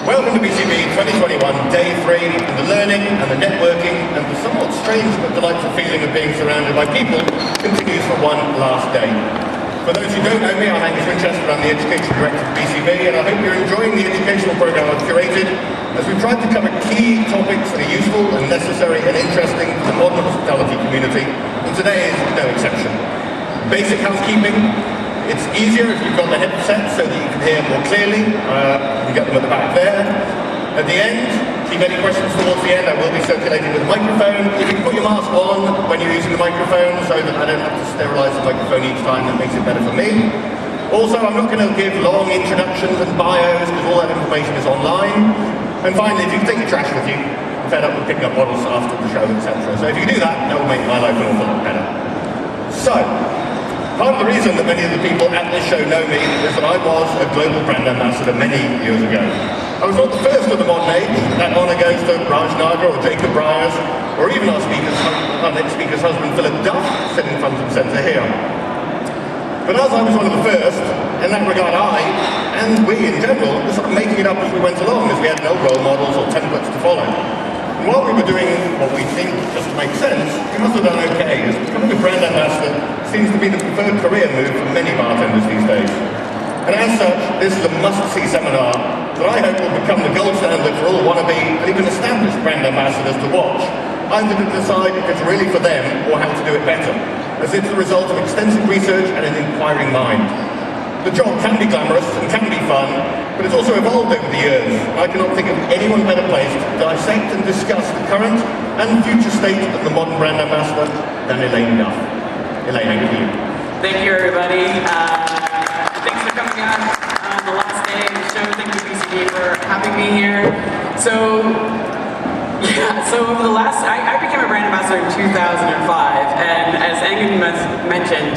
Welcome to BCB 2021, Day 3, and the learning and the networking and the somewhat strange but delightful feeling of being surrounded by people continues for one last day. For those who don't know me, I'm Angus Winchester, I'm the Education Director of BCB, and I hope you're enjoying the educational programme I've curated as we've tried to cover key topics that are useful and necessary and interesting to the modern hospitality community, and today is no exception. Basic housekeeping. It's easier if you've got the headset so that you can hear more clearly. You get them at the back there. At the end, keep any questions towards the end. I will be circulating with a microphone. You can put your mask on when you're using the microphone so that I don't have to sterilise the microphone each time. That makes it better for me. Also, I'm not going to give long introductions and bios because all that information is online. And finally, if you can take your trash with you, I'm fed up with picking up bottles after the show, etc. So if you do that, that will make my life an awful lot better. So, part of the reason that many of the people at this show know me is that I was a global brand ambassador many years ago. I was not the first of the modern age. That honour goes to Raj Nagar or Jacob Briers, or even our next speaker's husband, Philip Duff, sitting front and centre here. But as I was one of the first, in that regard I, and we in general, were sort of making it up as we went along, as we had no role models or templates to follow. And while we were doing what we think just makes sense, we must have done okay, as becoming a brand ambassador seems to be the preferred career move for many bartenders these days. And as such, this is a must-see seminar that I hope will become the gold standard for all wannabe and even established brand ambassadors to watch, either to decide if it's really for them or how to do it better, as it's the result of extensive research and an inquiring mind. The job can be glamorous and can be fun, but it's also evolved over the years. I cannot think of anyone better placed to dissect and discuss the current and future state of the modern brand ambassador than Elayne Duff. Elayne, over to you. Thank you, everybody. Thanks for coming out on the last day of the show. Thank you, BCB, for having me here. So over the last, I became a brand ambassador in 2005, and as Angus mentioned,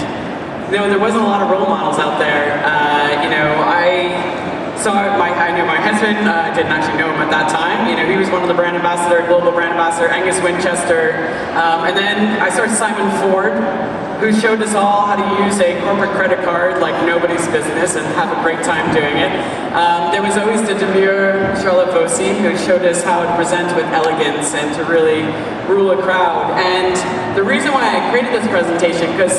there wasn't a lot of role models out there. I knew my husband, didn't actually know him at that time. He was one of the brand ambassador, global brand ambassador, Angus Winchester. And then I saw Simon Ford, who showed us all how to use a corporate credit card like nobody's business and have a great time doing it. There was always the demure Charlotte Voci, who showed us how to present with elegance and to really rule a crowd. And the reason why I created this presentation, because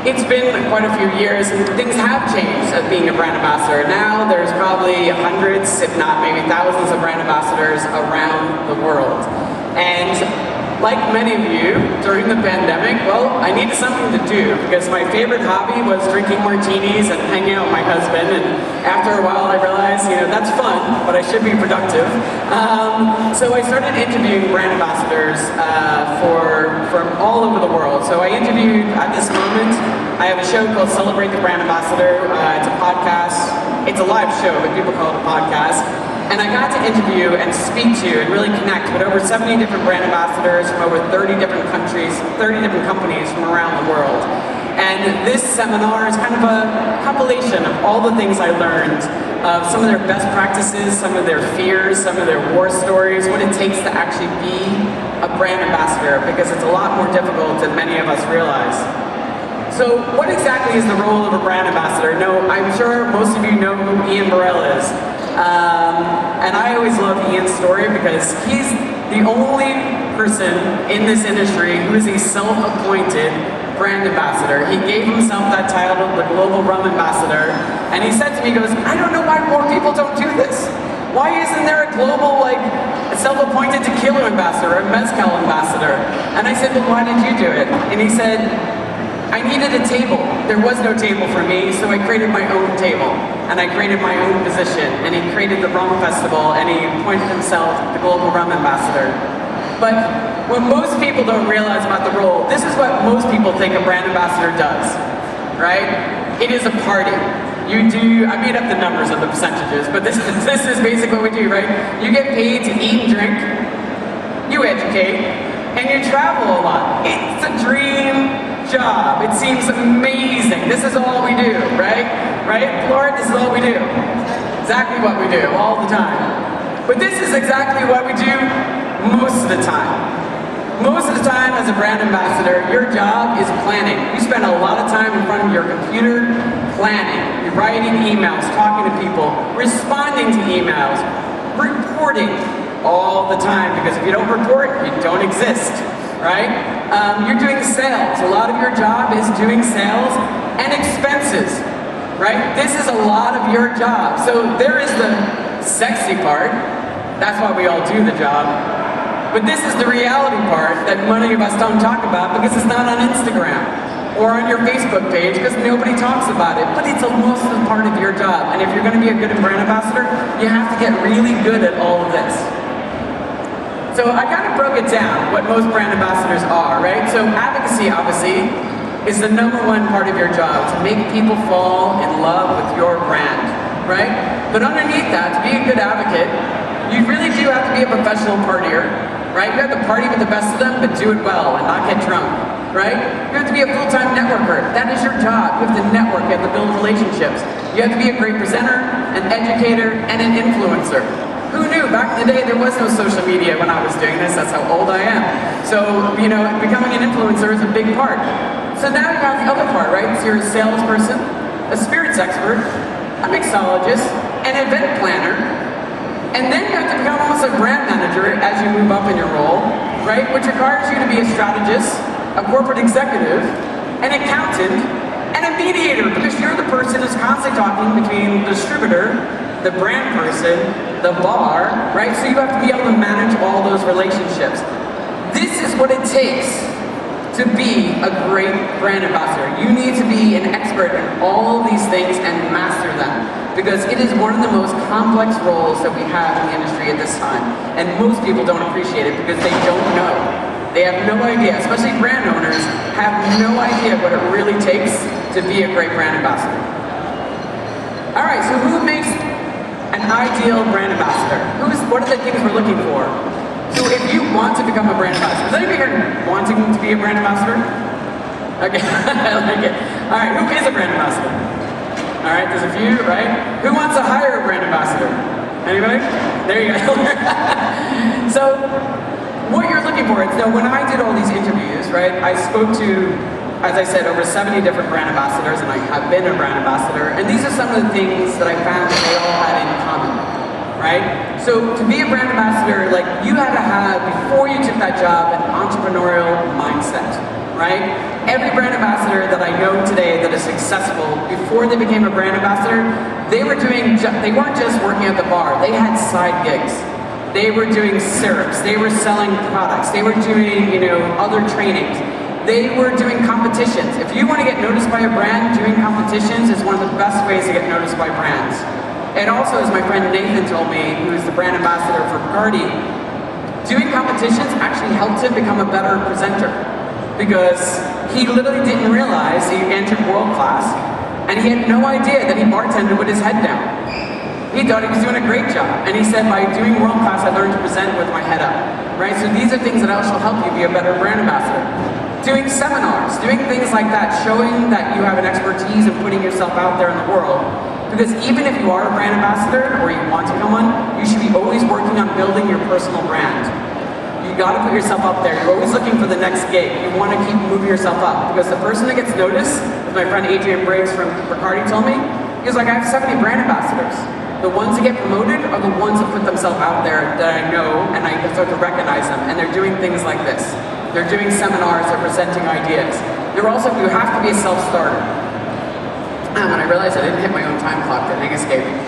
it's been quite a few years and things have changed as being a brand ambassador. Now there's probably hundreds, if not maybe thousands of brand ambassadors around the world. And like many of you, during the pandemic, well, I needed something to do because my favorite hobby was drinking martinis and hanging out with my husband, and after a while I realized, that's fun, but I should be productive. So I started interviewing brand ambassadors from all over the world. So I interviewed, at this moment, I have a show called Celebrate the Brand Ambassador. It's a podcast. It's a live show, but people call it a podcast. And I got to interview and speak to and really connect with over 70 different brand ambassadors from over 30 different countries, 30 different companies from around the world. And this seminar is kind of a compilation of all the things I learned, of some of their best practices, some of their fears, some of their war stories, what it takes to actually be a brand ambassador, because it's a lot more difficult than many of us realize. So what exactly is the role of a brand ambassador? No, I'm sure most of you know who Ian Burrell is. And I always love Ian's story because he's the only person in this industry who is a self-appointed brand ambassador. He gave himself that title, the Global Rum Ambassador, and he said to me, he goes, I don't know why more people don't do this. Why isn't there a global, self-appointed tequila ambassador, a mezcal ambassador? And I said, well, why did you do it? And he said, I needed a table. There was no table for me, so I created my own table. And I created my own position. And he created the Rum Festival, and he appointed himself the Global Rum Ambassador. But what most people don't realize about the role, this is what most people think a brand ambassador does, right? It is a party. I made up the numbers of the percentages, but this is basically what we do, right? You get paid to eat and drink, you educate, and you travel a lot. It's a dream job. It seems amazing. This is all we do, right? Right? Lord, this is all we do. Exactly what we do, all the time. But this is exactly what we do most of the time. Most of the time as a brand ambassador, your job is planning. You spend a lot of time in front of your computer planning. You're writing emails, talking to people, responding to emails, reporting all the time, because if you don't report, you don't exist, right? You're doing sales. A lot of your job is doing sales and expenses, right? This is a lot of your job. So there is the sexy part. That's why we all do the job. But this is the reality part that many of us don't talk about because it's not on Instagram or on your Facebook page because nobody talks about it. But it's almost a part of your job. And if you're going to be a good brand ambassador, you have to get really good at all of this. So I kind of broke it down, what most brand ambassadors are, right? So advocacy, obviously, is the #1 part of your job, to make people fall in love with your brand, right? But underneath that, to be a good advocate, you really do have to be a professional partier, right? You have to party with the best of them, but do it well and not get drunk, right? You have to be a full-time networker. That is your job. You have to network, you have to build relationships. You have to be a great presenter, an educator, and an influencer. Who knew? Back in the day, there was no social media when I was doing this. That's how old I am. So, you know, becoming an influencer is a big part. So now you have the other part, right? So you're a salesperson, a spirits expert, a mixologist, an event planner, and then you have to become almost a brand manager as you move up in your role, right? Which requires you to be a strategist, a corporate executive, an accountant, and a mediator, because you're the person who's constantly talking between the distributor, the brand person, the bar, right? So you have to be able to manage all those relationships. This is what it takes to be a great brand ambassador. You need to be an expert in all these things and master them, because it is one of the most complex roles that we have in the industry at this time. And most people don't appreciate it because they don't know. They have no idea, especially brand owners have no idea what it really takes to be a great brand ambassador. All right, so who makes an ideal brand ambassador? What are the things we're looking for? So if you want to become a brand ambassador, is anybody here wanting to be a brand ambassador? Okay, I like it. All right, who is a brand ambassador? All right, there's a few, right? Who wants to hire a brand ambassador? Anybody? There you go. So what you're looking for is, now when I did all these interviews, right, I spoke to, as I said, over 70 different brand ambassadors, and I have been a brand ambassador, and these are some of the things that I found that they all had in common, right? So to be a brand ambassador, like, you had to have, before you took that job, an entrepreneurial mindset, right? Every brand ambassador that I know today that is successful, before they became a brand ambassador, they weren't just working at the bar, they had side gigs. They were doing syrups, they were selling products, they were doing, you know, other trainings. They were doing competitions. If you want to get noticed by a brand, doing competitions is one of the best ways to get noticed by brands. And also, as my friend Nathan told me, who is the brand ambassador for Bacardi, doing competitions actually helped him become a better presenter, because he literally didn't realize he entered world class, and he had no idea that he bartended with his head down. He thought he was doing a great job, and he said, by doing world class, I learned to present with my head up, right? So these are things that also help you be a better brand ambassador. Doing seminars, doing things like that, showing that you have an expertise in putting yourself out there in the world. Because even if you are a brand ambassador, or you want to become one, you should be always working on building your personal brand. You gotta put yourself up there. You're always looking for the next gig. You wanna keep moving yourself up. Because the person that gets noticed, as my friend Adrian Briggs from Bacardi told me, he was like, I have 70 brand ambassadors. The ones that get promoted are the ones that put themselves out there that I know, and I start to recognize them, and they're doing things like this. They're doing seminars, they're presenting ideas. They're also, you have to be a self-starter. When I realized I didn't hit my own time clock, that thing escaped me.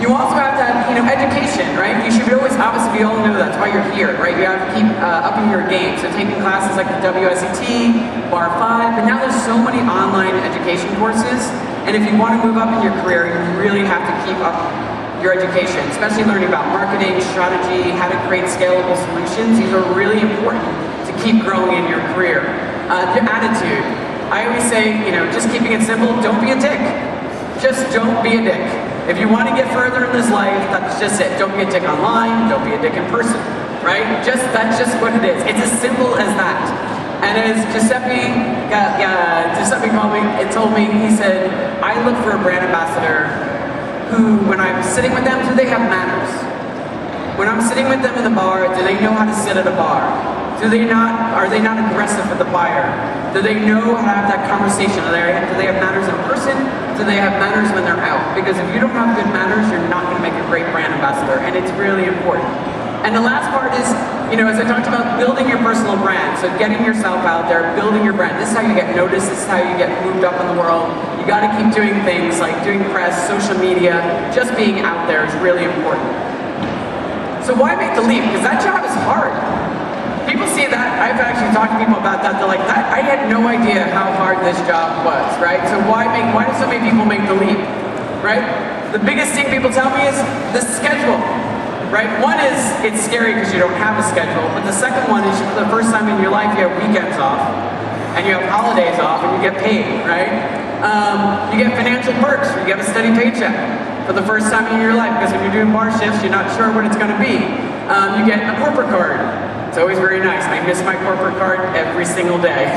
You also have to have, you know, education, right? You should always, obviously we all know that's why you're here, right? You have to keep upping your game. So taking classes like the WSET, Bar 5, but now there's so many online education courses. And if you want to move up in your career, you really have to keep up your education, especially learning about marketing, strategy, how to create scalable solutions. These are really important to keep growing in your career. Your attitude. I always say, you know, just keeping it simple, don't be a dick. Just don't be a dick. If you want to get further in this life, that's just it. Don't be a dick online, don't be a dick in person, right? That's just what it is. It's as simple as that. And as Giuseppe told me, he said, I look for a brand ambassador who, when I'm sitting with them, do they have manners? When I'm sitting with them in the bar, do they know how to sit at a bar? Are they not aggressive with the buyer? Do they know how to have that conversation? Do they have manners in person? Do they have manners when they're out? Because if you don't have good manners, you're not going to make a great brand ambassador, and it's really important. And the last part is, as I talked about, building your personal brand. So getting yourself out there, building your brand. This is how you get noticed, this is how you get moved up in the world. You gotta keep doing things like doing press, social media, just being out there is really important. So why make the leap? Because that job is hard. People see that, I've actually talked to people about that, they're like, I had no idea how hard this job was, right? So why do so many people make the leap, right? The biggest thing people tell me is the schedule. Right? One is, it's scary because you don't have a schedule, but the second one is for the first time in your life you have weekends off, and you have holidays off, and you get paid, right? You get financial perks, you get a steady paycheck for the first time in your life, because when you're doing bar shifts, you're not sure what it's going to be. You get a corporate card. It's always very nice. I miss my corporate card every single day.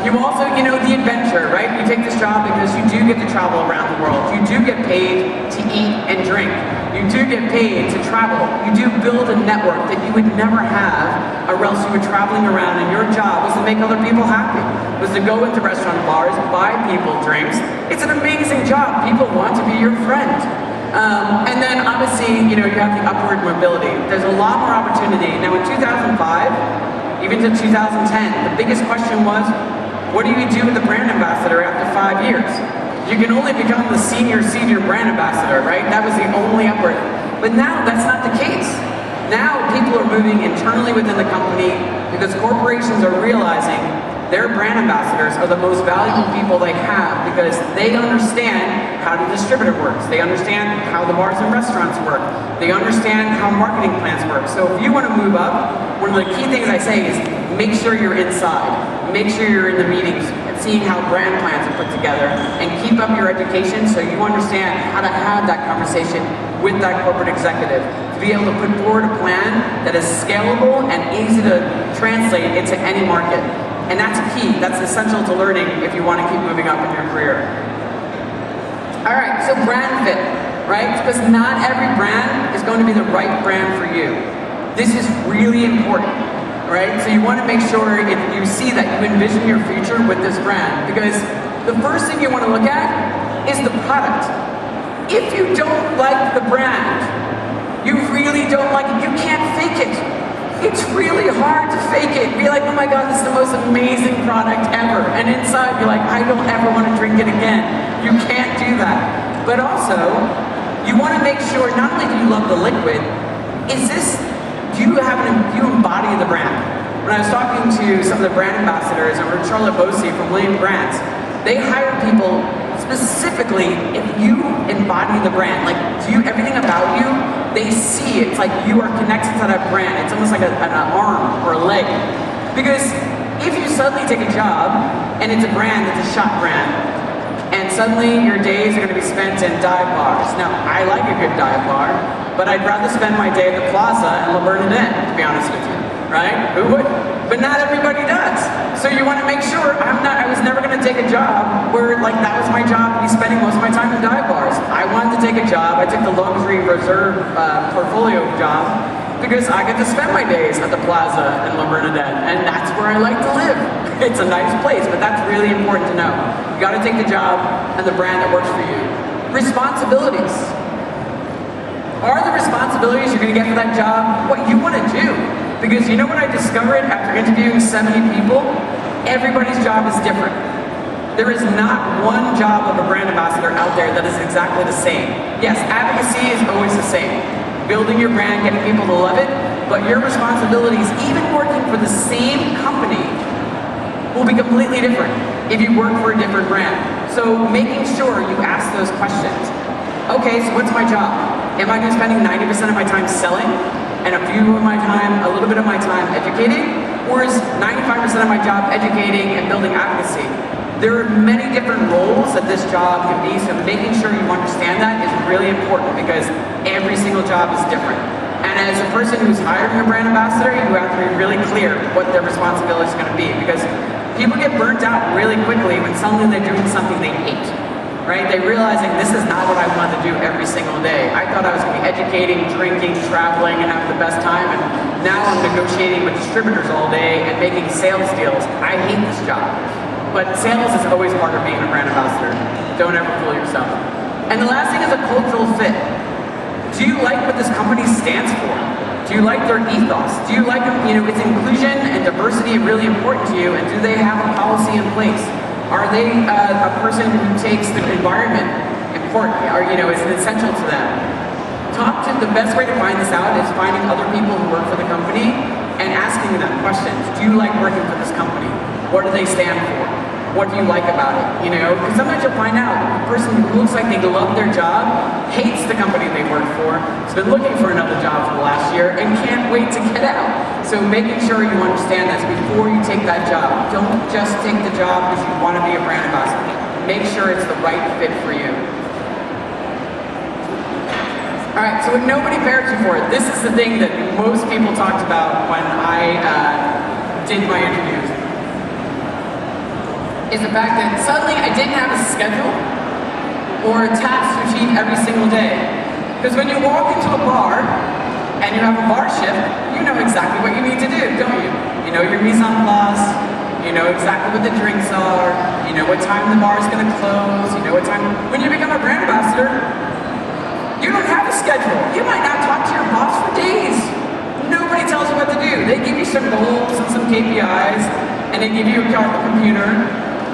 You also, the adventure, right? You take this job because you do get to travel around the world. You do get paid to eat and drink. You do get paid to travel. You do build a network that you would never have, or else you were traveling around and your job was to make other people happy. Was to go into restaurant bars, buy people drinks. It's an amazing job. People want to be your friend. And then obviously, you have the upward mobility. There's a lot more opportunity. Now in 2005, even to 2010, the biggest question was, what do you do with the brand ambassador after 5 years? You can only become the senior brand ambassador, right? That was the only upward. But now that's not the case. Now people are moving internally within the company because corporations are realizing their brand ambassadors are the most valuable people they have because they understand how the distributor works. They understand how the bars and restaurants work. They understand how marketing plans work. So if you want to move up, one of the key things I say is make sure you're inside. Make sure you're in the meetings and seeing how brand plans are put together, and keep up your education so you understand how to have that conversation with that corporate executive to be able to put forward a plan that is scalable and easy to translate into any market. And that's key. That's essential to learning if you want to keep moving up in your career. All right, so brand fit, right? Because not every brand is going to be the right brand for you. This is really important, right? So you want to make sure if you see that you envision your future with this brand, because the first thing you want to look at is the product. If you don't like the brand, you really don't like it, you can't fake it. It's really hard to fake it. Be like, oh my God, this is the most amazing product ever. And inside, you're like, I don't ever want to drink it again. You can't do that. But also, you want to make sure, not only do you love the liquid, do you embody the brand? When I was talking to some of the brand ambassadors, and we're Charlotte Bosey from William Grant, they hire people specifically if you embody the brand. Like, everything about you, they see it. It's like you are connected to that brand. It's almost like an arm or a leg. Because if you suddenly take a job and it's a brand that's a shot brand, and suddenly your days are going to be spent in dive bars. Now, I like a good dive bar, but I'd rather spend my day at the Plaza and La Bernadette, to be honest with you, right? Who would? But not everybody does. So you want to make sure I was never going to take a job where that was my job to be spending most of my time in dive bars. I wanted to take a job. I took the luxury reserve portfolio job because I get to spend my days at the Plaza and La Bernadette, and that's where I like to live. It's a nice place, but that's really important to know. You got to take the job and the brand that works for you. Responsibilities. Are the responsibilities you're going to get for that job what you want to do? Because you know what I discovered after interviewing 70 people? Everybody's job is different. There is not one job of a brand ambassador out there that is exactly the same. Yes, advocacy is always the same. Building your brand, getting people to love it, but your responsibilities, even working for the same company, will be completely different if you work for a different brand. So making sure you ask those questions. Okay, so what's my job? Am I going to be spending 90% of my time selling and a little bit of my time educating? Or is 95% of my job educating and building advocacy? There are many different roles that this job can be, so making sure you understand that is really important because every single job is different. And as a person who's hiring a brand ambassador, you have to be really clear what their responsibility is going to be, because people get burnt out really quickly when suddenly they're doing something they hate. Right? They're realizing this is not what I want to do every single day. I thought I was going to be educating, drinking, traveling, and having the best time, and now I'm negotiating with distributors all day and making sales deals. I hate this job. But sales is always part of being a brand ambassador. Don't ever fool yourself. And the last thing is a cultural fit. Do you like what this company stands for? Do you like their ethos? Do you like, is inclusion and diversity really important to you, and do they have a policy in place? Are they a person who takes the environment important, or is it essential to them? The best way to find this out is finding other people who work for the company and asking them questions. Do you like working for this company? What do they stand for? What do you like about it? Because sometimes you'll find out a person who looks like they love their job, hates the company they work for, has been looking for another job for the last year, and can't wait to get out. So making sure you understand this before you take that job. Don't just take the job because you want to be a brand ambassador. Make sure it's the right fit for you. All right, so when nobody prepared you for it, this is the thing that most people talked about when I did my interviews, is the fact that suddenly I didn't have a schedule or a task to achieve every single day. Because when you walk into a bar and you have a bar shift, you know exactly what you need to do, don't you? You know your mise en place, you know exactly what the drinks are, you know what time the bar is going to close, you know what time. When you become a brand ambassador, you don't have a schedule. You might not talk to your boss for days. Nobody tells you what to do. They give you some goals and some KPIs, and they give you a computer,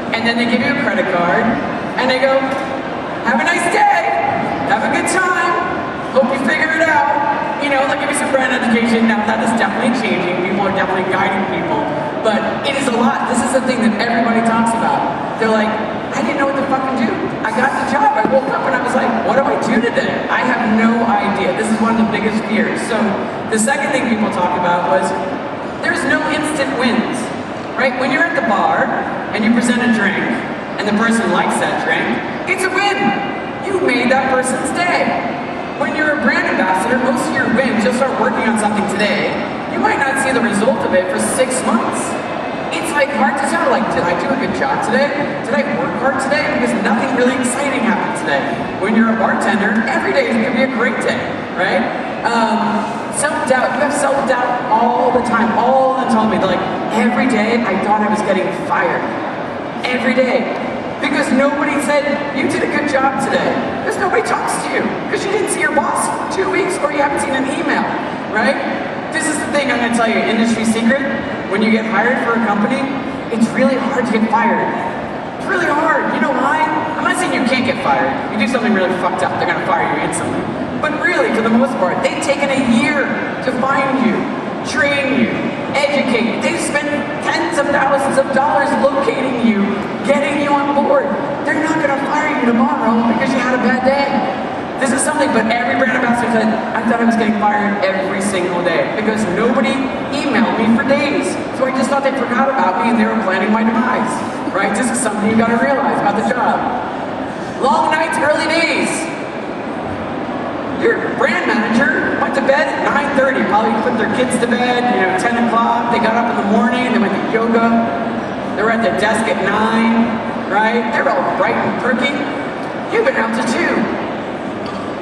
and then they give you a credit card, and they go, have a nice day, have a good time, hope you figure it out. They'll give you some brand education. Now that is definitely changing. People are definitely guiding people, but it is a lot. This is the thing that everybody talks about. They're like, I didn't know what to fucking do. I got the job. I woke up and I was like, what do I do today? I have no idea. This is one of the biggest fears. So the second thing people talk about was there's no instant wins, right? When you're at the bar and you present a drink and the person likes that drink, it's a win. You made that person's day. When you're a brand ambassador, most of your wins, you'll start working on something today. You might not see the result of it for 6 months. It's like hard to tell, like, did I do a good job today? Did I work hard today? Because nothing really exciting happened today. When you're a bartender, every day is going to be a great day, right? Self-doubt, you have self-doubt all the time. All of them told me, like, every day I thought I was getting fired. Every day. Because nobody said, you did a good job today. Because nobody talks to you. Because you didn't see your boss for 2 weeks or you haven't seen an email, right? This is the thing I'm going to tell you, industry secret. When you get hired for a company, it's really hard to get fired. It's really hard. You know why? I'm not saying you can't get fired. You do something really fucked up, they're going to fire you instantly. But really, for the most part, they've taken a year to find you, train you, educate you. They've spent tens of thousands of dollars locating you, getting you on board. They're not going to fire you tomorrow because you had a bad day. This is something, but every brand ambassador said, I thought I was getting fired every single day because nobody emailed me for days. So I just thought they forgot about me and they were planning my demise, right? This is something you gotta realize about the job. Long nights, early days. Your brand manager went to bed at 9:30, probably put their kids to bed, 10 o'clock. They got up in the morning, they went to yoga. They were at their desk at 9, right? They're all bright and perky. You've been out to 2.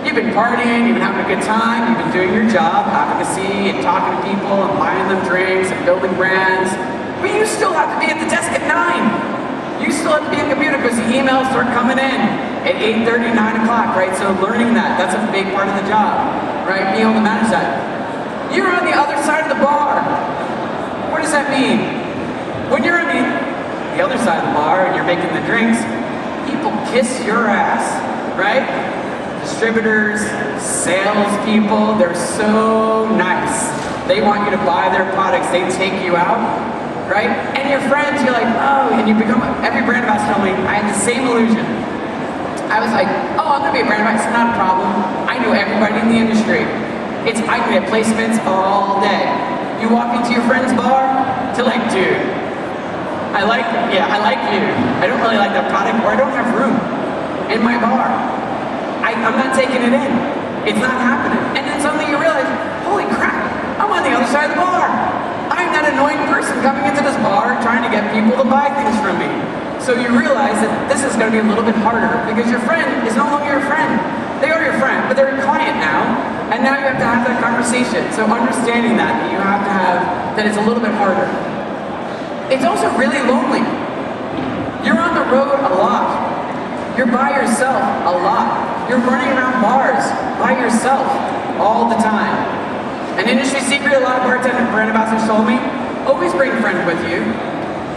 You've been partying, you've been having a good time, you've been doing your job, advocacy, and talking to people, and buying them drinks, and building brands. But you still have to be at the desk at 9. You still have to be at the computer because the emails start coming in at 8:30, 9 o'clock, right? So learning that's a big part of the job, right? Being able to manage that. You're on the other side of the bar. What does that mean? When you're on the other side of the bar and you're making the drinks, people kiss your ass, right? Distributors, salespeople, they're so nice. They want you to buy their products. They take you out, right? And your friends, you're like, oh, and you become, every brand ambassador told me, I had the same illusion. I was like, oh, I'm gonna be a brand ambassador, it's not a problem. I knew everybody in the industry. I can get placements all day. You walk into your friend's bar, to like, dude, I like you. I don't really like that product, or I don't have room in my bar. I'm not taking it in. It's not happening. And then suddenly you realize, holy crap, I'm on the other side of the bar. I'm that annoying person coming into this bar trying to get people to buy things from me. So you realize that this is going to be a little bit harder because your friend is no longer your friend. They are your friend, but they're a client now. And now you have to have that conversation. So understanding that you have to have, that it's a little bit harder. It's also really lonely. You're on the road a lot. You're by yourself a lot. You're running around bars by yourself all the time. An industry secret a lot of brand ambassadors told me, always bring a friend with you,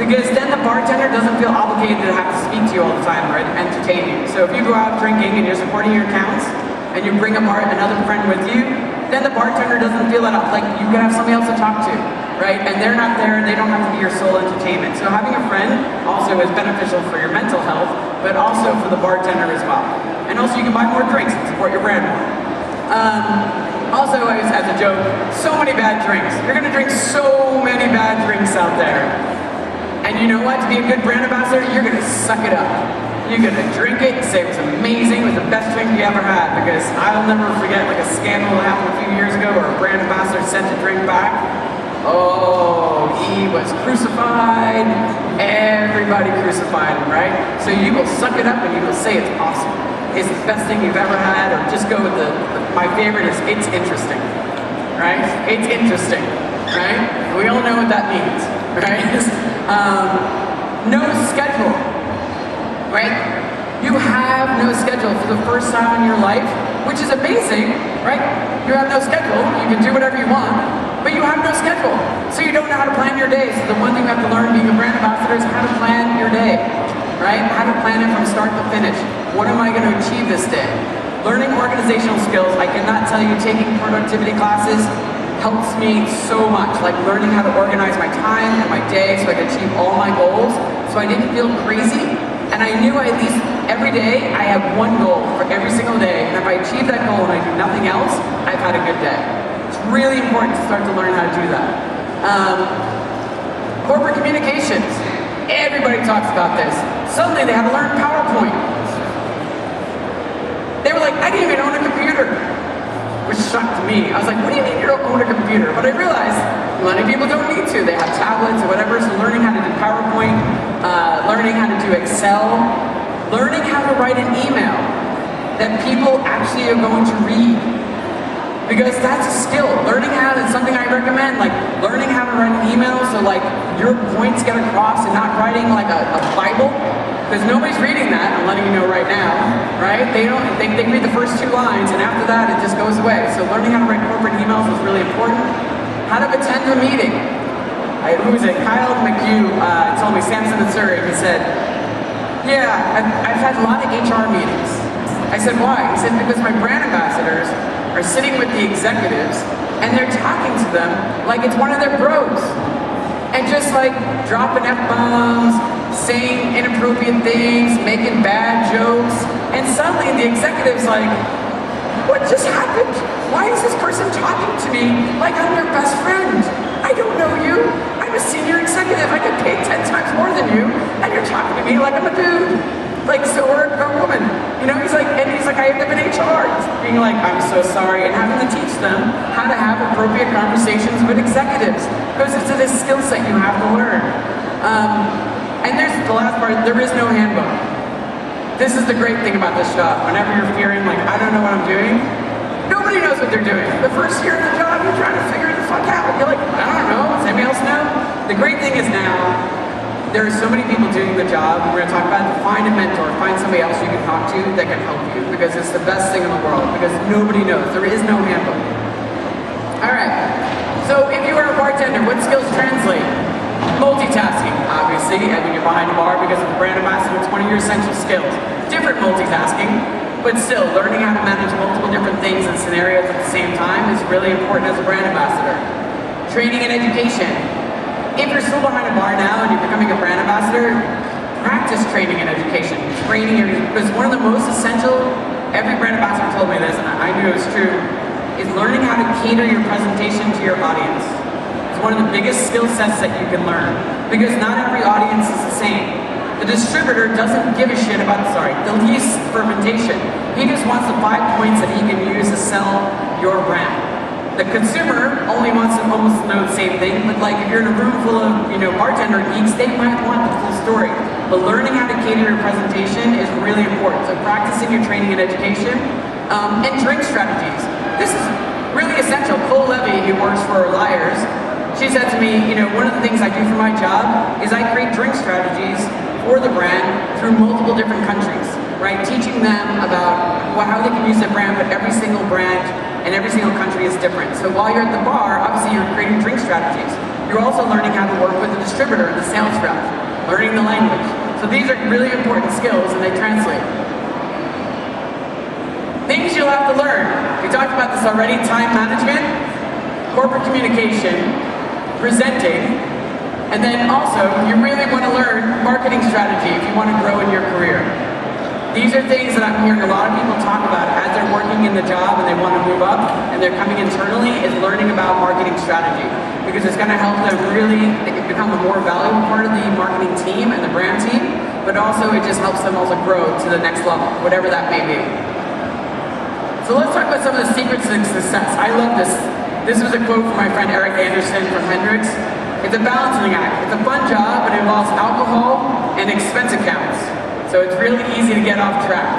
because then the bartender doesn't feel obligated to have to speak to you all the time or entertain you. So if you go out drinking and you're supporting your accounts, and you bring another friend with you, then the bartender doesn't feel that like you can have somebody else to talk to, right? And they're not there, and they don't have to be your sole entertainment. So having a friend also is beneficial for your mental health, but also for the bartender as well. And also you can buy more drinks and support your brand more. Also, as a joke, so many bad drinks. You're gonna drink so many bad drinks out there. And you know what? To be a good brand ambassador, you're gonna suck it up. You're gonna drink it and say it was amazing, it was the best drink you ever had, because I'll never forget like a scandal that happened a few years ago where a brand ambassador sent a drink back. Oh, he was crucified. Everybody crucified him, right? So you will suck it up and you will say it's awesome. It's the best thing you've ever had, or just go with my favorite is it's interesting, right? It's interesting, right? We all know what that means, right? No schedule. Right? You have no schedule for the first time in your life, which is amazing, right? You have no schedule, you can do whatever you want, but you have no schedule. So you don't know how to plan your day. So the one thing you have to learn being a brand ambassador is how to plan your day, right? How to plan it from start to finish. What am I going to achieve this day? Learning organizational skills, I cannot tell you, taking productivity classes helps me so much, like learning how to organize my time and my day so I can achieve all my goals, so I didn't feel crazy. And I knew at least every day I have one goal for every single day, and if I achieve that goal and I do nothing else, I've had a good day. It's really important to start to learn how to do that. Corporate communications. Everybody talks about this. Suddenly they have to learn PowerPoint. They were like, I didn't even own a computer, which shocked me. I was like, what do you mean you don't own a computer? But I realized a lot of people don't need to. They have tablets or whatever, so learning how to do PowerPoint, learning how to do Excel, learning how to write an email that people actually are going to read. Because that's a skill. Learning how, it's something I recommend, like learning how to write an email so like your points get across and not writing like a Bible. Because nobody's reading that, I'm letting you know right now, right? They read the first 2 lines and after that it just goes away. So learning how to write corporate emails is really important. How to attend a meeting. Who was it? Kyle McHugh told me, Samson and Surrey, he said, yeah, I've had a lot of HR meetings. I said, why? He said, because my brand ambassadors are sitting with the executives and they're talking to them like it's one of their bros. And just like dropping F-bombs, saying inappropriate things, making bad jokes, and suddenly the executive's like, what just happened? Why is this person talking to me like I'm their best friend? I don't know you. I'm a senior executive. I get paid 10 times more than you, and you're talking to me like I'm a dude. Like, so or a woman. You know, he's like, I have them in HR. Being like, I'm so sorry, and having to teach them how to have appropriate conversations with executives. Because it's a skill set you have to learn. And there's the last part, there is no handbook. This is the great thing about this job. Whenever you're fearing, like, I don't know what I'm doing, nobody knows what they're doing. The first year of the job, you're trying to figure the fuck out. You're like, I don't know, does anybody else know? The great thing is now, there are so many people doing the job. We're gonna talk about it. Find a mentor, find somebody else you can talk to that can help you, because it's the best thing in the world, because nobody knows. There is no handbook. All right, so if you are a bartender, what skills translate? Multitasking, obviously, and when you're behind a bar, because of the brand ambassador, it's one of your essential skills. Different multitasking, but still, learning how to manage multiple different things and scenarios at the same time is really important as a brand ambassador. Training and education. If you're still behind a bar now and you're becoming a brand ambassador, practice training and education. Because one of the most essential, every brand ambassador told me this, and I knew it was true, is learning how to cater your presentation to your audience. It's one of the biggest skill sets that you can learn, because not every audience is the same. The distributor doesn't give a shit about, the yeast fermentation. He just wants the 5 points that he can use to sell your brand. The consumer only wants to almost know the same thing, but like if you're in a room full of, bartender geeks, they might want the full story. But learning how to cater your presentation is really important. So practicing your training and education, and drink strategies. This is really essential. Cole Levy, who works for Liars, she said to me, one of the things I do for my job is I create drink strategies for the brand through multiple different countries, right? Teaching them about how they can use their brand, but every single brand and every single country is different. So while you're at the bar, obviously you're creating drink strategies. You're also learning how to work with the distributor and the sales rep, learning the language. So these are really important skills and they translate. Things you'll have to learn. We talked about this already: time management, corporate communication, presenting, and then also you really want to learn marketing strategy if you want to grow in your career. These are things that I'm hearing a lot of people talk about as they're working in the job and they want to move up and they're coming internally, is learning about marketing strategy, because it's going to help them really become a more valuable part of the marketing team and the brand team, but also it just helps them also grow to the next level, whatever that may be. So let's talk about some of the secrets to success. I love this. This was a quote from my friend Eric Anderson from Hendrix. It's a balancing act. It's a fun job, but it involves alcohol and expense accounts. So it's really easy to get off track.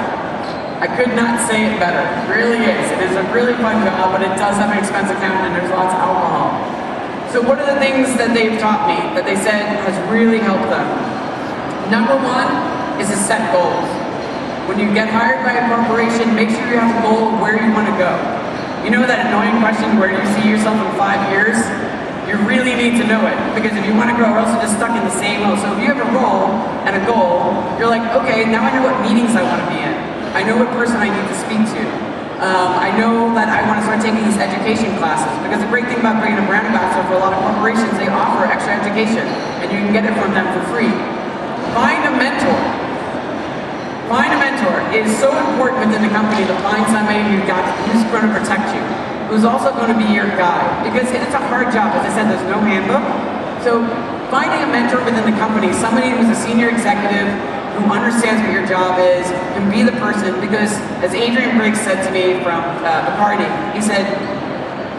I could not say it better. It really is. It is a really fun job, but it does have an expense account and there's lots of alcohol. So what are the things that they've taught me that they said has really helped them? Number one is to set goals. When you get hired by a corporation, make sure you have a goal of where you want to go. You know that annoying question, where do you see yourself in 5 years? You really need to know it, because if you want to grow, or else you're just stuck in the same role. So if you have a role and a goal, you're like, okay, now I know what meetings I want to be in. I know what person I need to speak to. I know that I want to start taking these education classes, because the great thing about being a brand ambassador for a lot of corporations, they offer extra education, and you can get it from them for free. Find a mentor. Find a mentor. It is so important within the company to find somebody who's going to protect you, who's also going to be your guide, because it's a hard job. As I said, there's no handbook. So finding a mentor within the company, somebody who's a senior executive who understands what your job is, can be the person, because as Adrian Briggs said to me from Bacardi, he said,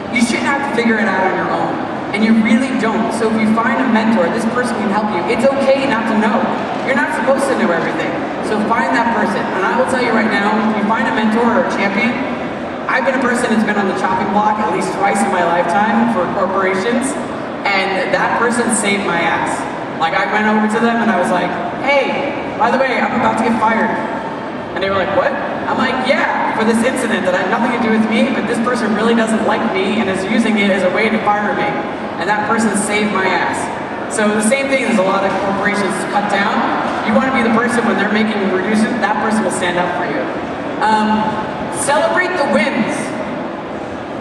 you shouldn't have to figure it out on your own. And you really don't. So if you find a mentor, this person can help you. It's okay not to know. You're not supposed to know everything. So find that person. And I will tell you right now, if you find a mentor or a champion, I've been a person that's been on the chopping block at least twice in my lifetime for corporations, and that person saved my ass. Like, I went over to them and I was like, hey, by the way, I'm about to get fired. And they were like, what? I'm like, yeah, for this incident that had nothing to do with me, but this person really doesn't like me and is using it as a way to fire me. And that person saved my ass. So the same thing as a lot of corporations cut down. You want to be the person when they're making reductions, that person will stand up for you. Celebrate the wins.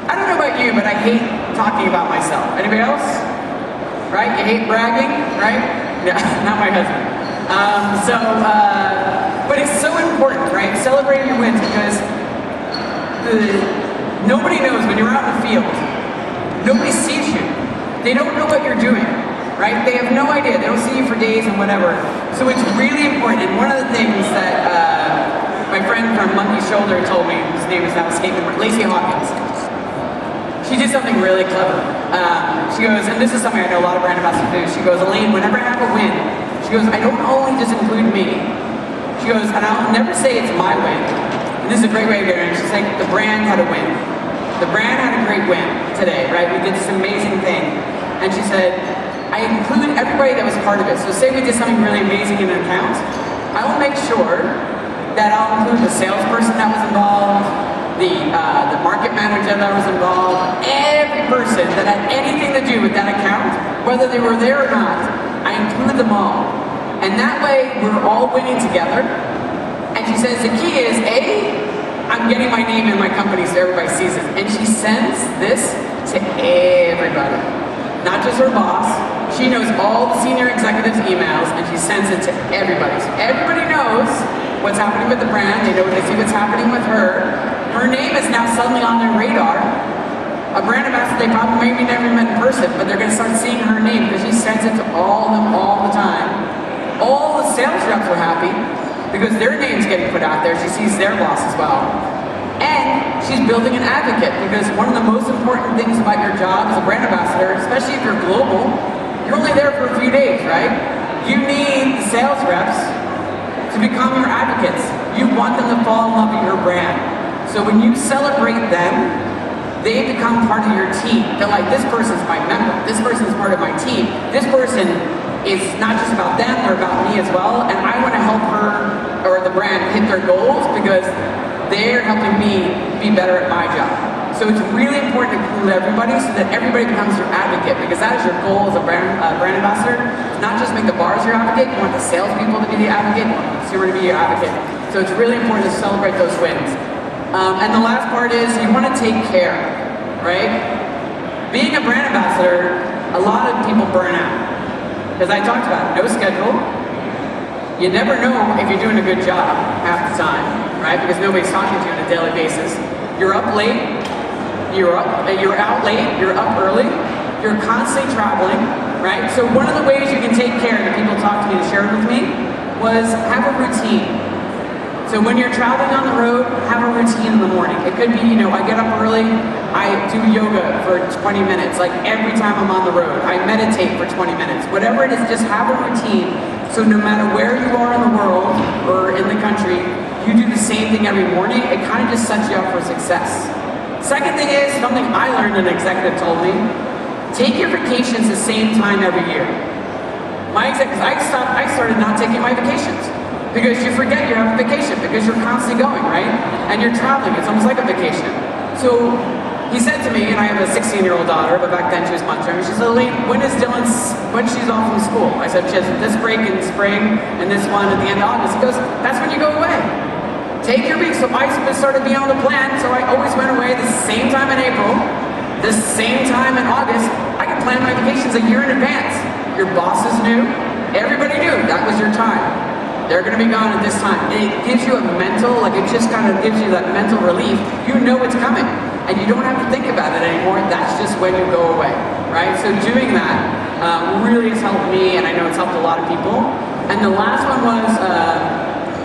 I don't know about you, but I hate talking about myself. Anybody else? Right? You hate bragging, right? Yeah, not my husband. But it's so important, right? Celebrating your wins, because nobody knows when you're out in the field. Nobody sees you. They don't know what you're doing, right? They have no idea. They don't see you for days and whatever. So it's really important. And one of the things that my friend from Monkey Shoulder told me, his name is now escaping, Lacey Hawkins. She did something really clever. She goes, and this is something I know a lot of brand ambassadors do. She goes, Elayne, whenever I have a win, she goes, I don't only just include me. She goes, and I'll never say it's my win. And this is a great way of doing it. She's like, the brand had a win. The brand had a great win today, right? We did this amazing thing. And she said, I include everybody that was part of it. So say we did something really amazing in an account, I will make sure that I'll include the salesperson that was involved, the market manager that was involved, every person that had anything to do with that account, whether they were there or not, I include them all. And that way, we're all winning together. And she says, the key is, A, I'm getting my name in my company so everybody sees it. And she sends this to everybody, not just her boss. She knows all the senior executives' emails, and she sends it to everybody. So everybody knows what's happening with the brand. They know, they see what's happening with her. Her name is now suddenly on their radar. A brand ambassador they probably maybe never met in person, but they're going to start seeing her name because she sends it to all of them all the time. All the sales reps are happy because their name's getting put out there. She sees their boss as well. And she's building an advocate, because one of the most important things about your job as a brand ambassador, especially if you're global, you're only there for a few days, right? You need the sales reps to become your advocates. You want them to fall in love with your brand. So when you celebrate them, they become part of your team. They're like, this person's my member. This person's part of my team. This person is not just about them, they're about me as well. And I want to help her or the brand hit their goals, because they're helping me be better at my job. So it's really important to include everybody so that everybody becomes your advocate, because that is your goal as a brand ambassador. Not just make the bars your advocate, you want the salespeople to be the advocate, you want the consumer to be your advocate. So it's really important to celebrate those wins. And the last part is you want to take care, right? Being a brand ambassador, a lot of people burn out. Because I talked about no schedule. You never know if you're doing a good job half the time, right? Because nobody's talking to you on a daily basis. You're up late, you're out late, you're up early, you're constantly traveling, right? So one of the ways you can take care, that people talked to me to share with me, was have a routine. So when you're traveling on the road, have a routine in the morning. It could be, I get up early, I do yoga for 20 minutes, like every time I'm on the road. I meditate for 20 minutes. Whatever it is, just have a routine. So no matter where you are in the world or in the country, you do the same thing every morning. It kind of just sets you up for success. Second thing is, something I learned, an executive told me, take your vacations the same time every year. I started not taking my vacations. Because you forget you're having vacation, because you're constantly going, right? And you're traveling, it's almost like a vacation. So he said to me, and I have a 16-year-old daughter, but back then she was much younger, she said, Elayne, when she's off from school? I said, she has this break in spring, and this one at the end of August. He goes, that's when you go away. Take your week. So I started being able to plan, so I always went away the same time in April, the same time in August. I could plan my vacations a year in advance. Your bosses knew, everybody knew that was your time. They're going to be gone at this time. It gives you a mental, it just kind of gives you that mental relief. You know it's coming, and you don't have to think about it anymore. That's just when you go away, right? So doing that really has helped me, and I know it's helped a lot of people. And the last one was,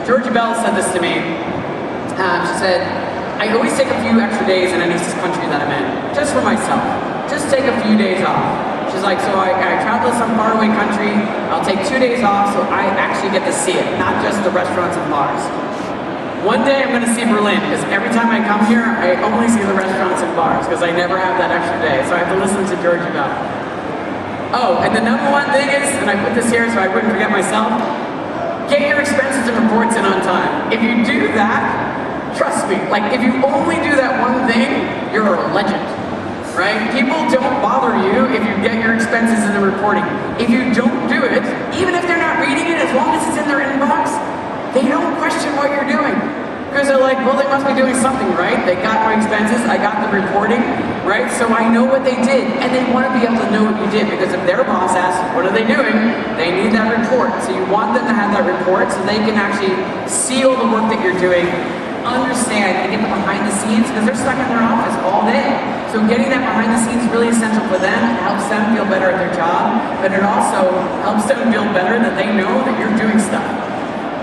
Georgia Bell said this to me. She said, I always take a few extra days in any country that I'm in, just for myself. Just take a few days off. She's like, so I travel to some faraway country, I'll take 2 days off so I actually get to see it, not just the restaurants and bars. One day I'm going to see Berlin, because every time I come here, I only see the restaurants and bars, because I never have that extra day, so I have to listen to Georgia Bell. Oh, and the number one thing is, and I put this here so I wouldn't forget myself, get your expenses and reports in on time. If you do that, trust me, if you only do that one thing, you're a legend. Right? People don't bother you if you get your expenses in the reporting. If you don't do it, even if they're not reading it, as long as it's in their inbox, they don't question what you're doing. Because they're like, well, they must be doing something, right? They got my expenses, I got the reporting, right? So I know what they did, and they want to be able to know what you did, because if their boss asks, what are they doing? They need that report. So you want them to have that report so they can actually see all the work that you're doing, understand, and get the behind the scenes, because they're stuck in their office all day. So getting that behind the scenes is really essential for them. It helps them feel better at their job, but it also helps them feel better that they know that you're doing stuff.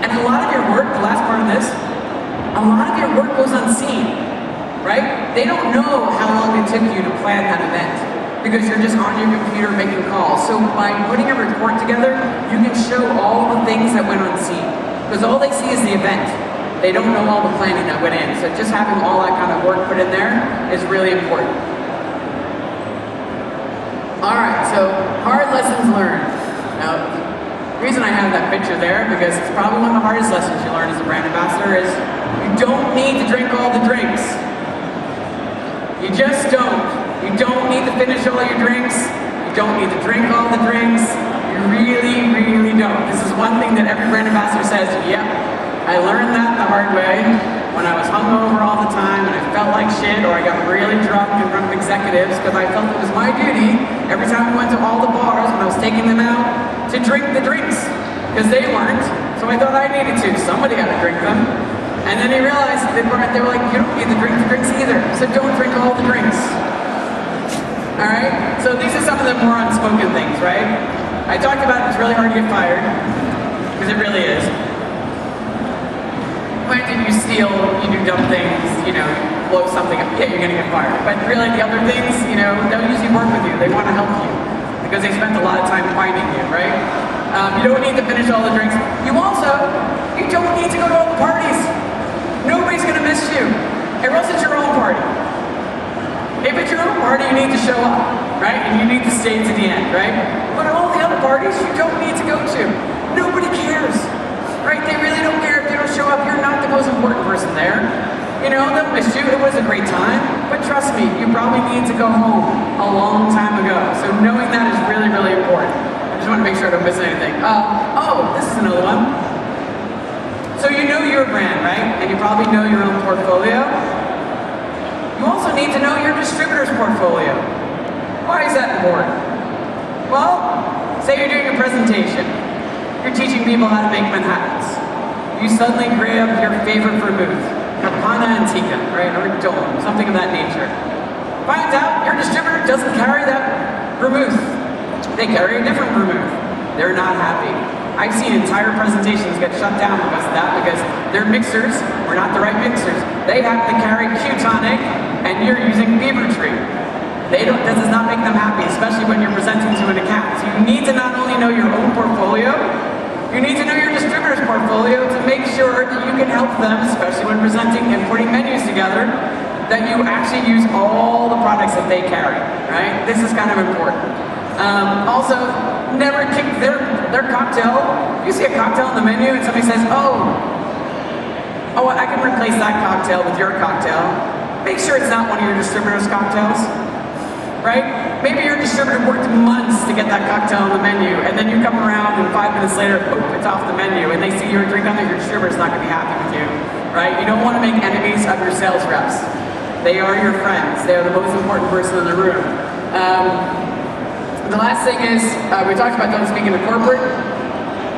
And a lot of your work, the last part of this, a lot of your work goes unseen, right? They don't know how long it took you to plan that event, because you're just on your computer making calls. So by putting a report together, you can show all the things that went unseen, because all they see is the event. They don't know all the planning that went in. So just having all that kind of work put in there is really important. All right, so hard lessons learned. Now, the reason I have that picture there, because it's probably one of the hardest lessons you learn as a brand ambassador, is you don't need to drink all the drinks. You just don't. You don't need to finish all your drinks. You don't need to drink all the drinks. You really, really don't. This is one thing that every brand ambassador says, yep. I learned that the hard way when I was hungover all the time and I felt like shit, or I got really drunk in front of executives, because I felt it was my duty every time we went to all the bars when I was taking them out to drink the drinks, because they weren't. So I thought I needed to. Somebody had to drink them. And then he realized they were like, you don't need to drink the drinks either, so don't drink all the drinks. All right? So these are some of the more unspoken things, right? I talked about it's really hard to get fired, because it really is. Granted, you steal, you do dumb things, you blow something up, yeah, you're gonna get fired. But really the other things, they'll usually work with you. They want to help you because they spent a lot of time finding you, right? You don't need to finish all the drinks. You don't need to go to all the parties. Nobody's gonna miss you, or else it's your own party. If it's your own party, you need to show up, right? And you need to stay to the end, right? But all the other parties, you don't need to go to. Nobody cares. Right? They really don't care if they don't show up. You're not the most important person there. You know, they'll miss you. It was a great time, but trust me, you probably need to go home a long time ago. So knowing that is really, really important. I just want to make sure I don't miss anything. Oh, this is another one. So you know your brand, right? And you probably know your own portfolio. You also need to know your distributor's portfolio. Why is that important? Well, say you're doing a presentation. You're teaching people how to make Manhattans. You suddenly grab your favorite vermouth, Capana Antica, right, or Dome, something of that nature. Finds out your distributor doesn't carry that vermouth. They carry a different vermouth. They're not happy. I've seen entire presentations get shut down because of that, because their mixers were not the right mixers. They happen to carry Q-tonic, and you're using Beaver Tree. That does not make them happy, especially when you're presenting to an account. So you need to not only know your own portfolio, you need to know your distributor's portfolio to make sure that you can help them, especially when presenting and putting menus together, that you actually use all the products that they carry, right? This is kind of important. Also, never kick their cocktail. If you see a cocktail on the menu and somebody says, oh, I can replace that cocktail with your cocktail, make sure it's not one of your distributor's cocktails. Right? Maybe your distributor worked months to get that cocktail on the menu, and then you come around and 5 minutes later, boom, it's off the menu, and they see your drink on there, your distributor's not going to be happy with you. Right? You don't want to make enemies of your sales reps. They are your friends. They are the most important person in the room. The last thing is, we talked about don't speak in the corporate.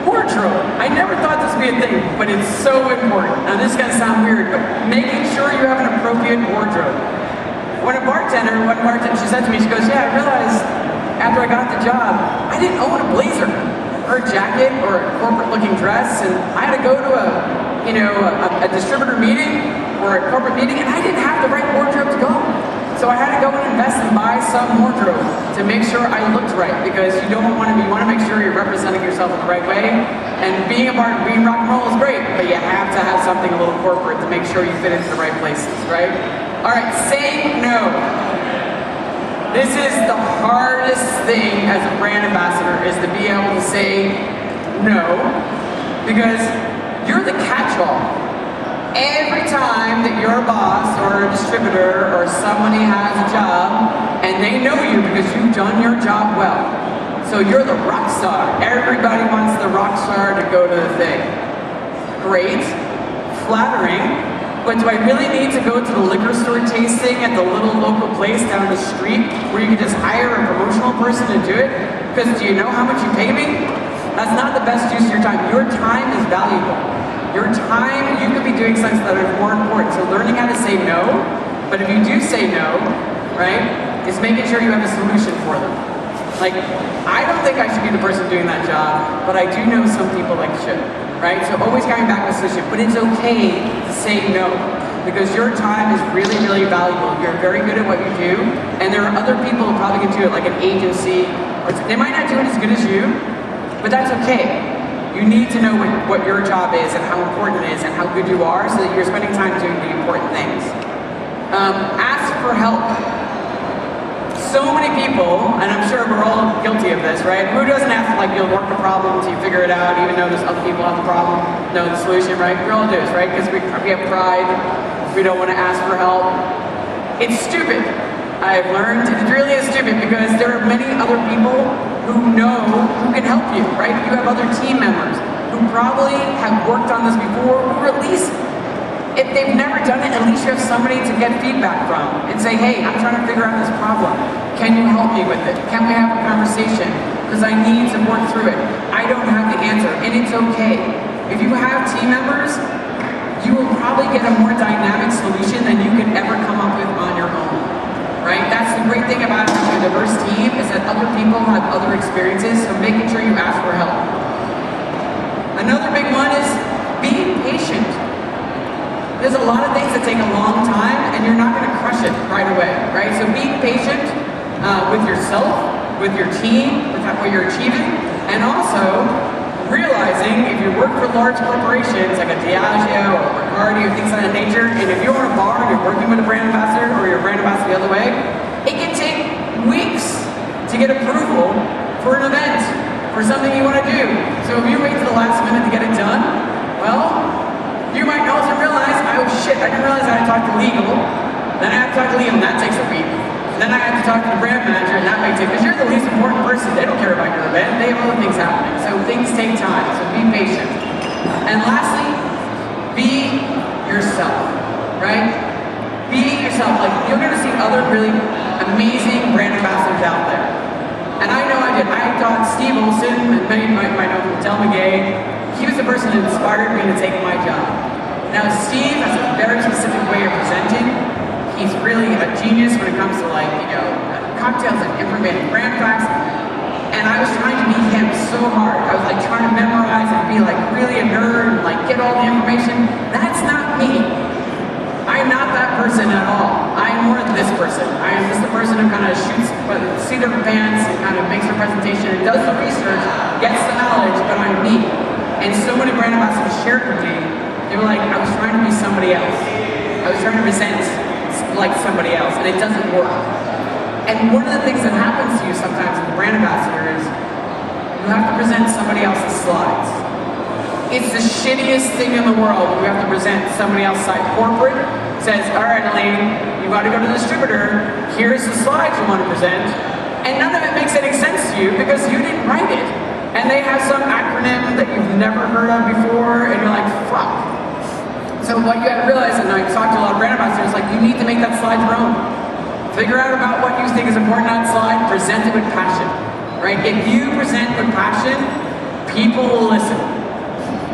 Wardrobe. I never thought this would be a thing, but it's so important. Now this is going to sound weird, but making sure you have an appropriate wardrobe. When one bartender, she said to me, she goes, yeah, I realized after I got the job, I didn't own a blazer or a jacket or a corporate looking dress, and I had to go to a distributor meeting or a corporate meeting, and I didn't have the right wardrobe to go. So I had to go and invest and buy some wardrobe to make sure I looked right, because you want to make sure you're representing yourself in the right way. And being rock and roll is great, but you have to have something a little corporate to make sure you fit into the right places, right? All right, say no. This is the hardest thing as a brand ambassador, is to be able to say no, because you're the catch-all. Every time that your boss or a distributor or somebody has a job and they know you because you've done your job well, so you're the rock star. Everybody wants the rock star to go to the thing. Great, flattering, but do I really need to go to the liquor store tasting at the little local place down the street where you can just hire a promotional person to do it? Because do you know how much you pay me? That's not the best use of your time. Your time is valuable. Your time, you could be doing something that are more important. So learning how to say no, but if you do say no, right, is making sure you have a solution for them. Like, I don't think I should be the person doing that job, but I do know some people that should, right? So always coming back with a solution, but it's okay to say no, because your time is really, really valuable. You're very good at what you do, and there are other people who probably can do it, like an agency, or they might not do it as good as you, but that's okay. You need to know what your job is and how important it is and how good you are, so that you're spending time doing the important things. Ask for help. So many people, and I'm sure we're all guilty of this, right? Who doesn't ask, like, you'll work the problem until you figure it out, even though there's other people have the problem, know the solution, right? We all do this, right? Because we have pride. We don't want to ask for help. It's stupid. I've learned it really is stupid, because there are many other people who can help you, right? You have other team members who probably have worked on this before, or at least, if they've never done it, at least you have somebody to get feedback from and say, hey, I'm trying to figure out this problem. Can you help me with it? Can we have a conversation? Because I need to work through it. I don't have the answer, and it's okay. If you have team members, you will probably get a more dynamic solution than you can ever come up with on your own. Right? That's the great thing about having a diverse team, is that other people have other experiences, so making sure you ask for help. Another big one is being patient. There's a lot of things that take a long time, and you're not going to crush it right away, right? So being patient with yourself, with your team, with what you're achieving, and also realizing if you work for large corporations like a Diageo or Bacardi or things of that nature, and if you're in a bar and you're working with a brand ambassador, or you're a brand ambassador the other way, it can take weeks to get approval for an event, for something you want to do. So if you wait to the last minute to get it done, well, you might also realize, oh shit, I didn't realize I had to talk to legal. Then I had to talk to legal, and that takes a week. Then I had to talk to the brand manager, and that may take, because you're the least important person. They don't care about your event. They have other things happening. So things take time, so be patient. And lastly, be yourself, right? Be yourself. Like, you're gonna see other really amazing brand ambassadors out there. And I know I did. I thought Steve Olson, and many might know him, Del McGay, he was the person that inspired me to take my job. Now Steve has a very specific way of presenting. He's really a genius when it comes to cocktails and informative brand facts. And I was trying to be him so hard. I was like trying to memorize and be like really a nerd and like get all the information. That's not me. I'm not that person at all. I'm more this person. I am just the person who kind of shoots seat of her pants and kind of makes her presentation and does the research, gets the knowledge, but I'm me. And so many brand ambassadors shared with me, they were like, I was trying to be somebody else. I was trying to present like somebody else, and it doesn't work. And one of the things that happens to you sometimes as a brand ambassador is you have to present somebody else's slides. It's the shittiest thing in the world when you have to present somebody else's side. Corporate says, all right, Elayne, you got to go to the distributor. Here's the slides you want to present. And none of it makes any sense to you because you didn't write it. And they have some acronym that you've never heard of before, and you're like, fuck. So what you have to realize, and I've talked to a lot of brand ambassadors, like you need to make that slide your own. Figure out about what you think is important on that slide, present it with passion, right? If you present with passion, people will listen.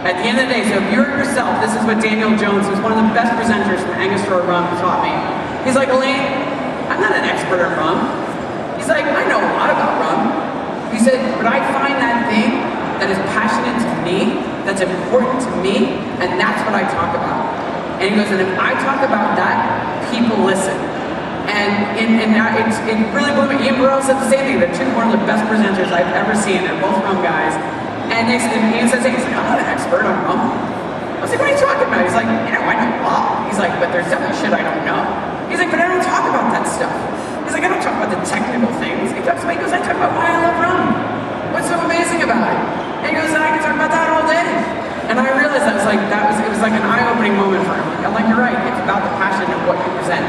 At the end of the day, so if you're yourself, this is what Daniel Jones, who's one of the best presenters from Angostura Rum, taught me. He's like, Elayne, I'm not an expert on rum. He's like, I know a lot about rum. He said, but I find that thing that is passionate to me, that's important to me, and that's what I talk about. And he goes, and if I talk about that, people listen. And it really blew me. Ian Burrell said the same thing. They're one of the best presenters I've ever seen. They're both rum guys. And Ian says, he's like, I'm not an expert on rum. I was like, what are you talking about? He's like, I know a lot. He's like, but there's definitely shit I don't know. He's like, but I don't talk about that stuff. He's like, I don't talk about the technical things. He goes, I talk about why I love rum. What's so amazing about it? And he goes, and I can talk about that all day. And I realized it was like an eye-opening moment for him. I'm like, you're right. It's about the passion of what you present.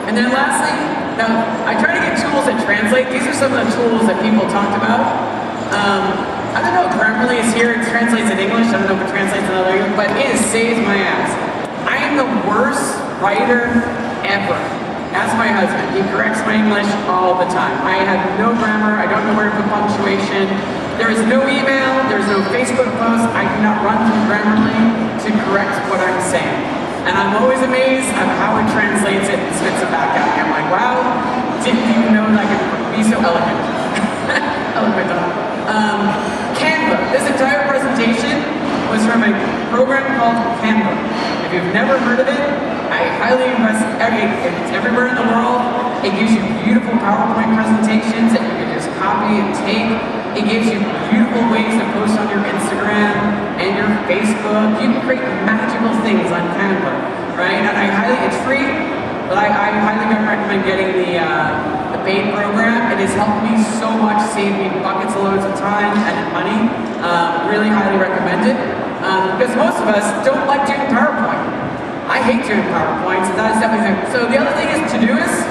And then lastly, now I try to get tools that translate. These are some of the tools that people talked about. I don't know if Grammarly is here. It translates in English. I don't know if it translates in other languages, but it saves my ass. I am the worst writer ever. Ask my husband. He corrects my English all the time. I have no grammar. I don't know where to put punctuation. There is no email. There's no Facebook post. I do not run through Grammarly to correct what I'm saying. And I'm always amazed at how it translates it and spits it back at me. I'm like, wow, didn't even know that I could be so elegant. Eloquent. Canva. This entire presentation was from a program called Canva. If you've never heard of it, I highly invest. It's everywhere in the world. It gives you beautiful PowerPoint presentations that you can just copy and take. It gives you beautiful ways to post on your Instagram and your Facebook. You can create magical things on Canva, right? And it's free, but I highly recommend getting the paid program. It has helped me so much, saved me buckets of loads of time and money. Really highly recommend it. Because most of us don't like doing PowerPoint. I hate doing PowerPoint, so that is definitely. So the other thing is Todoist.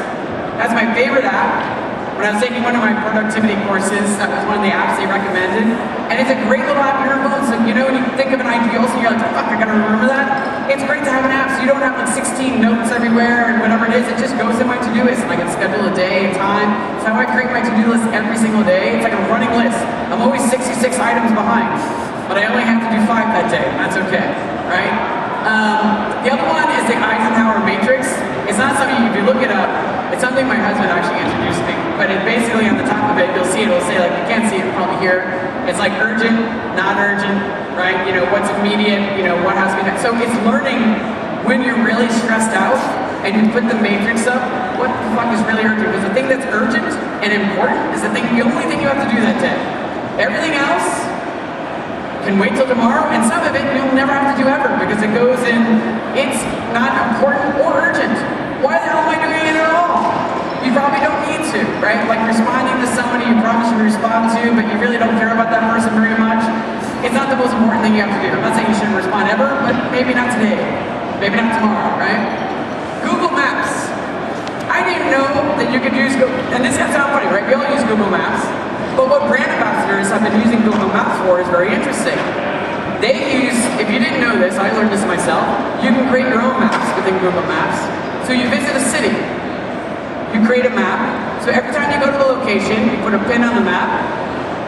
That's my favorite app. When I was taking one of my productivity courses, that was one of the apps they recommended. And it's a great little app in your phone, so when you think of an idea, also you're like, fuck, I gotta remember that. It's great to have an app so you don't have like 16 notes everywhere and whatever it is, it just goes in my Todoist and I can schedule a day and time. So how I create my to-do list every single day, it's like a running list. I'm always 66 items behind, but I only have to do 5 that day, and that's okay, right? The other one is the Eisenhower Matrix. It's not something, if you look it up, it's something my husband actually introduced me, but it basically on the top of it, you'll see it'll say, like, you can't see it probably here, it's like urgent, not urgent, right? What's immediate, what has to be done. So it's learning when you're really stressed out and you put the matrix up, what the fuck is really urgent? Because the thing that's urgent and important is the only thing you have to do that day. Everything else can wait till tomorrow, and some of it you'll never have to do ever because it goes in, it's not important or urgent. Why the hell am I doing it at all? You probably don't need to, right? Like responding to somebody you promise you respond to, but you really don't care about that person very much. It's not the most important thing you have to do. I'm not saying you shouldn't respond ever, but maybe not today. maybe not tomorrow, right? Google Maps. I didn't know that you could use Google, and this is gonna sound funny, right? We all use Google Maps, but what brand ambassadors have been using Google Maps for is very interesting. They use, if you didn't know this, I learned this myself, you can create your own maps within Google Maps. So you visit a city, you create a map, so every time you go to the location, you put a pin on the map,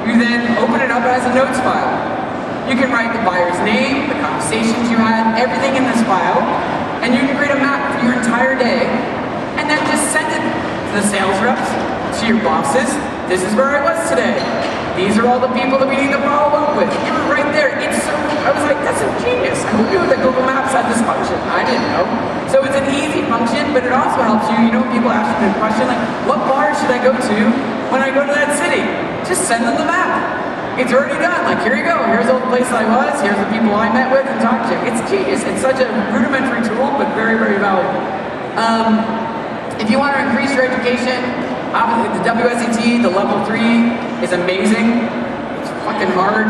you then open it up as a notes file. You can write the buyer's name, the conversations you had, everything in this file, and you can create a map for your entire day, and then just send it to the sales reps, to your bosses. This is where I was today. These are all the people that we need to follow up with. You were right there. It's so, I was like, that's ingenious. Who knew that Google Maps had this function? I didn't know. So it's an easy function, but it also helps you, people ask you the question, like, what bar should I go to when I go to that city? Just send them the map. It's already done. Like, here you go. Here's all the places I was. Here's the people I met with and talked to. It's genius. It's such a rudimentary tool, but very, very valuable. If you want to increase your education, obviously the WSET, the level 3 is amazing. It's fucking hard.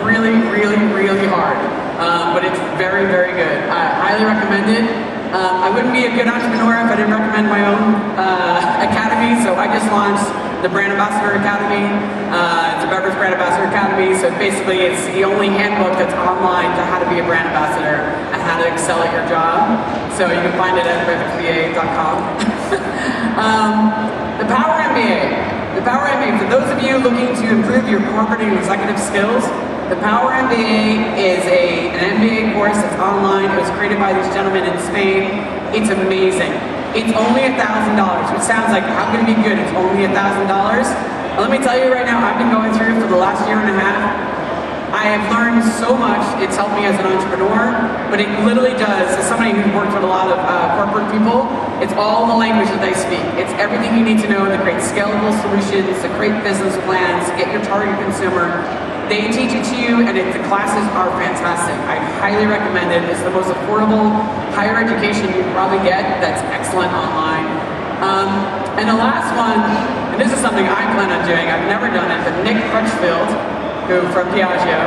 Really, really, really hard. But it's very, very good. I highly recommend it. I wouldn't be a good entrepreneur if I didn't recommend my own academy. So I just launched the Brand Ambassador Academy. It's a beverage brand ambassador academy. So basically it's the only handbook that's online to how to be a brand ambassador and how to excel at your job. So you can find it at bevixba.com. The Power MBA. The Power MBA, for those of you looking to improve your corporate and executive skills, the Power MBA is an MBA course that's online. It was created by these gentlemen in Spain. It's amazing. It's only $1,000, which sounds like, how can it be good? It's only $1,000. Let me tell you right now, I've been going through for the last year and a half. I have learned so much. It's helped me as an entrepreneur, but it literally does, as somebody who's worked with a lot of corporate people, it's all the language that they speak. It's everything you need to know to create scalable solutions, to create business plans, to get your target consumer. They teach it to you, and the classes are fantastic. I highly recommend it. It's the most affordable higher education you can probably get that's excellent online. And the last one, and this is something I plan on doing, I've never done it, but Nick Crutchfield, who from Piaggio,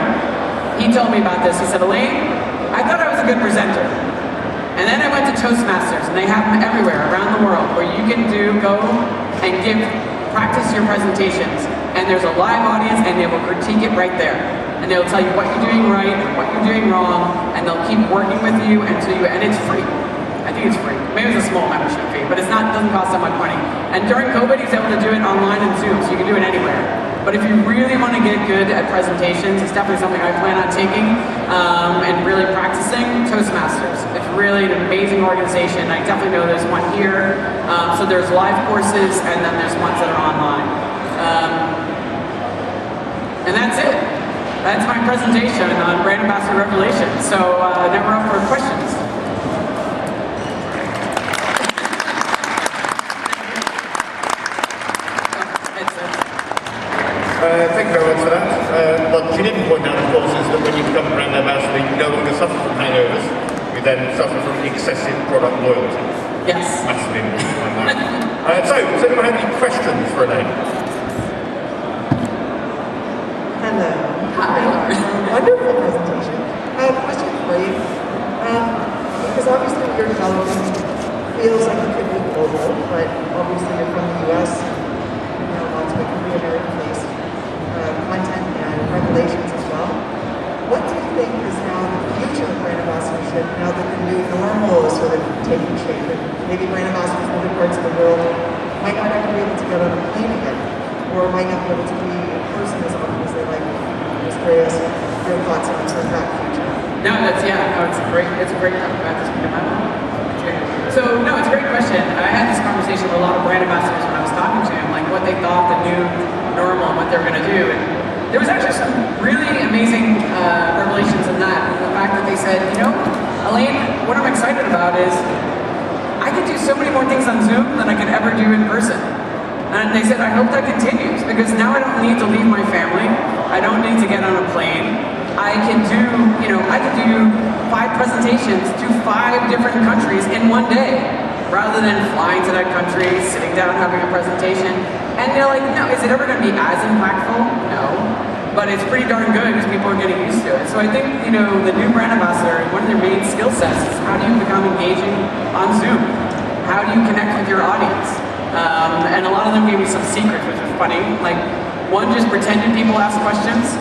he told me about this. He said, Elayne, I thought I was a good presenter. And then I went to Toastmasters, and they have them everywhere around the world, where you can go and practice your presentations. And there's a live audience, and they will critique it right there. And they'll tell you what you're doing right and what you're doing wrong, and they'll keep working with you until you, and it's free. I think it's free. Maybe it's a small membership fee, but it doesn't cost that much money. And during COVID, he's able to do it online and Zoom, so you can do it anywhere. But if you really want to get good at presentations, it's definitely something I plan on taking and really practicing. Toastmasters. It's really an amazing organization. I definitely know there's one here. So there's live courses, and then there's ones that are online. And that's it. That's my presentation on Brand Ambassador Revelations. So now we're up for questions. Thank you very much for that. What you didn't point out, of course, is that when you become a brand ambassador, you no longer suffer from hangovers. You then suffer from excessive product loyalty. Yes. Massively important. So, does anyone have any questions for Elayne? Hello. Hi. Wonderful presentation. I have a question for you. Because obviously what you're developing feels like it could be global, but obviously you're from the US, lots of it can be American-based content and revelations as well. What do you think is now the future of brand ambassadorship now that the new normal is sort of taking shape? And maybe brand ambassadors in other parts of the world might not ever be able to get on a plane again, or might not be able to be in person as often as they like. I'm just curious your thoughts on that future. No, it's a great topic about this speak about. So no, it's a great question. I had this conversation with a lot of brand ambassadors when I was talking to them, like what they thought the new normal and what they were going to do. And there was actually some really amazing revelations in that. The fact that they said, Elayne, what I'm excited about is I could do so many more things on Zoom than I could ever do in person. And they said, I hope that continues, because now I don't need to leave my family. I don't need to get on a plane. I can do 5 presentations to 5 different countries in one day, rather than flying to that country, sitting down, having a presentation. And they're like, no, is it ever going to be as impactful? No. but it's pretty darn good because people are getting used to it. So I think, you know, the new brand ambassador, one of their main skill sets is how do you become engaging on Zoom? How do you connect with your audience? And a lot of them gave me some secrets, which was funny. Like, one, just pretended people ask questions.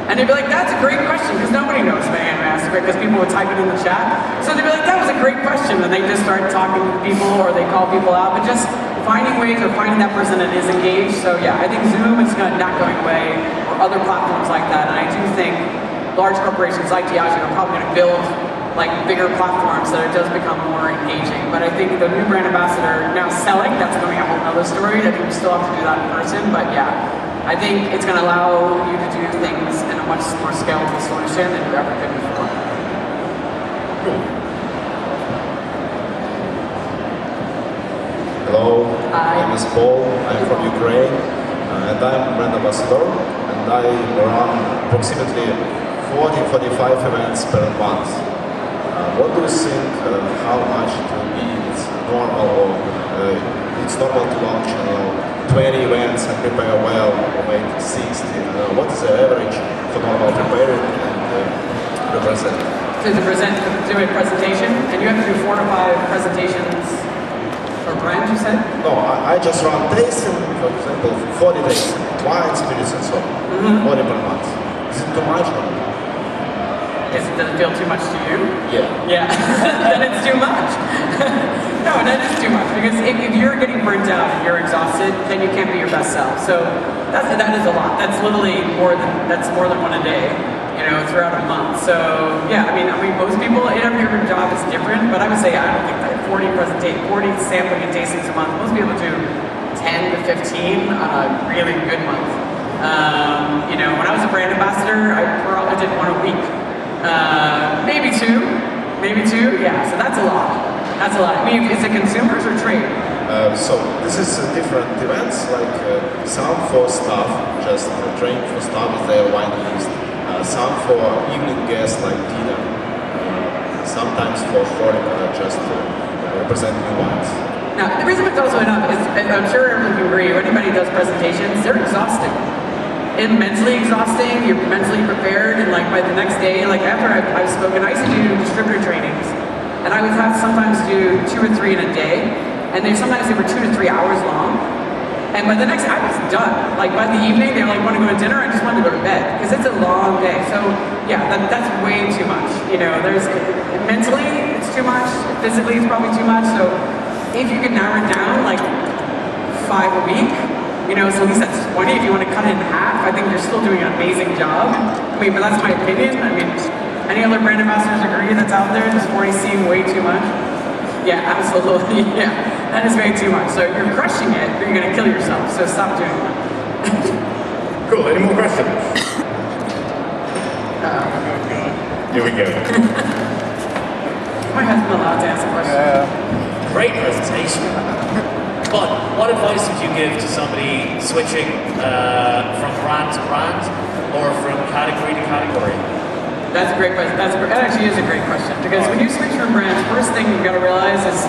And they'd be like, that's a great question, because nobody knows if I asked it, because people would type it in the chat. So they'd be like, that was a great question. And they just start talking to people, or they call people out, but just finding ways or finding that person that is engaged. So yeah, I think Zoom is not going away, or other platforms like that. And I do think large corporations like Diageo are probably going to build like bigger platforms that it does become more engaging. But I think the new brand ambassador now selling, that's going to be a whole other story. I think we still have to do that in person, but yeah. I think it's going to allow you to do things in a much more scalable solution than you ever did before. Hello, Hi. my name is Paul. I'm from Ukraine, and I'm brand ambassador. And I run approximately 40-45 events per month. What do you think? How much to be it's normal? Or it's normal to launch 20 events and prepare well, or maybe 60. What is the average for normal preparing and represent? To do a presentation, and you have to do 4 to 5 presentations per brand, you said? No, I just run tasting, for example, 40 days, wine, spirits and so on, 40 per month. Is it too much? Does it feel too much to you? Yeah. Yeah, then it's too much. No, that is too much, because if you're getting burnt out and you're exhausted, then you can't be your best self. So that is a lot. That's literally more than one a day, you know, throughout a month. So yeah, I mean, most people, every job is different, but I would say I don't think that 40 sampling and tastings a month. Most people do 10 to 15 on a really good month. You know, when I was a brand ambassador, I probably did 1 a week. Maybe two, yeah, so that's a lot. That's a lot. I mean, is it consumers or trade? So this is different events, like some for staff, just drink for staff with their wine list. Some for evening guests, like dinner. Sometimes for foreign, just represent new wines. Now, the reason it's also enough is, and I'm sure everyone can agree, when anybody does presentations, they're exhausting. It's mentally exhausting, you're mentally prepared, and like by the next day, like after I've spoken, I used to do distributor trainings, and I would have sometimes do 2 or 3 in a day, and sometimes they were 2 to 3 hours long, and by the next, I was done. Like by the evening, they were like, want to go to dinner? I just wanted to go to bed, because it's a long day. So yeah, that's way too much. You know, mentally, it's too much, physically, it's probably too much, so if you can narrow it down, like 5 a week, you know, so at least that's 20. If you want to cut it in half, I think you're still doing an amazing job. I mean, but that's my opinion. I mean, any other brand ambassadors agree that's out there? Does 40 seem way too much? Yeah, absolutely. Yeah, that is way too much. So you're crushing it, but you're going to kill yourself. So stop doing that. Cool, any more questions? Here we go. My husband allowed to ask a question. Great presentation. But what advice would you give to somebody switching from brand to brand or from category to category? That's a great question. That actually is a great question, because when you switch from brands, first thing you've got to realize is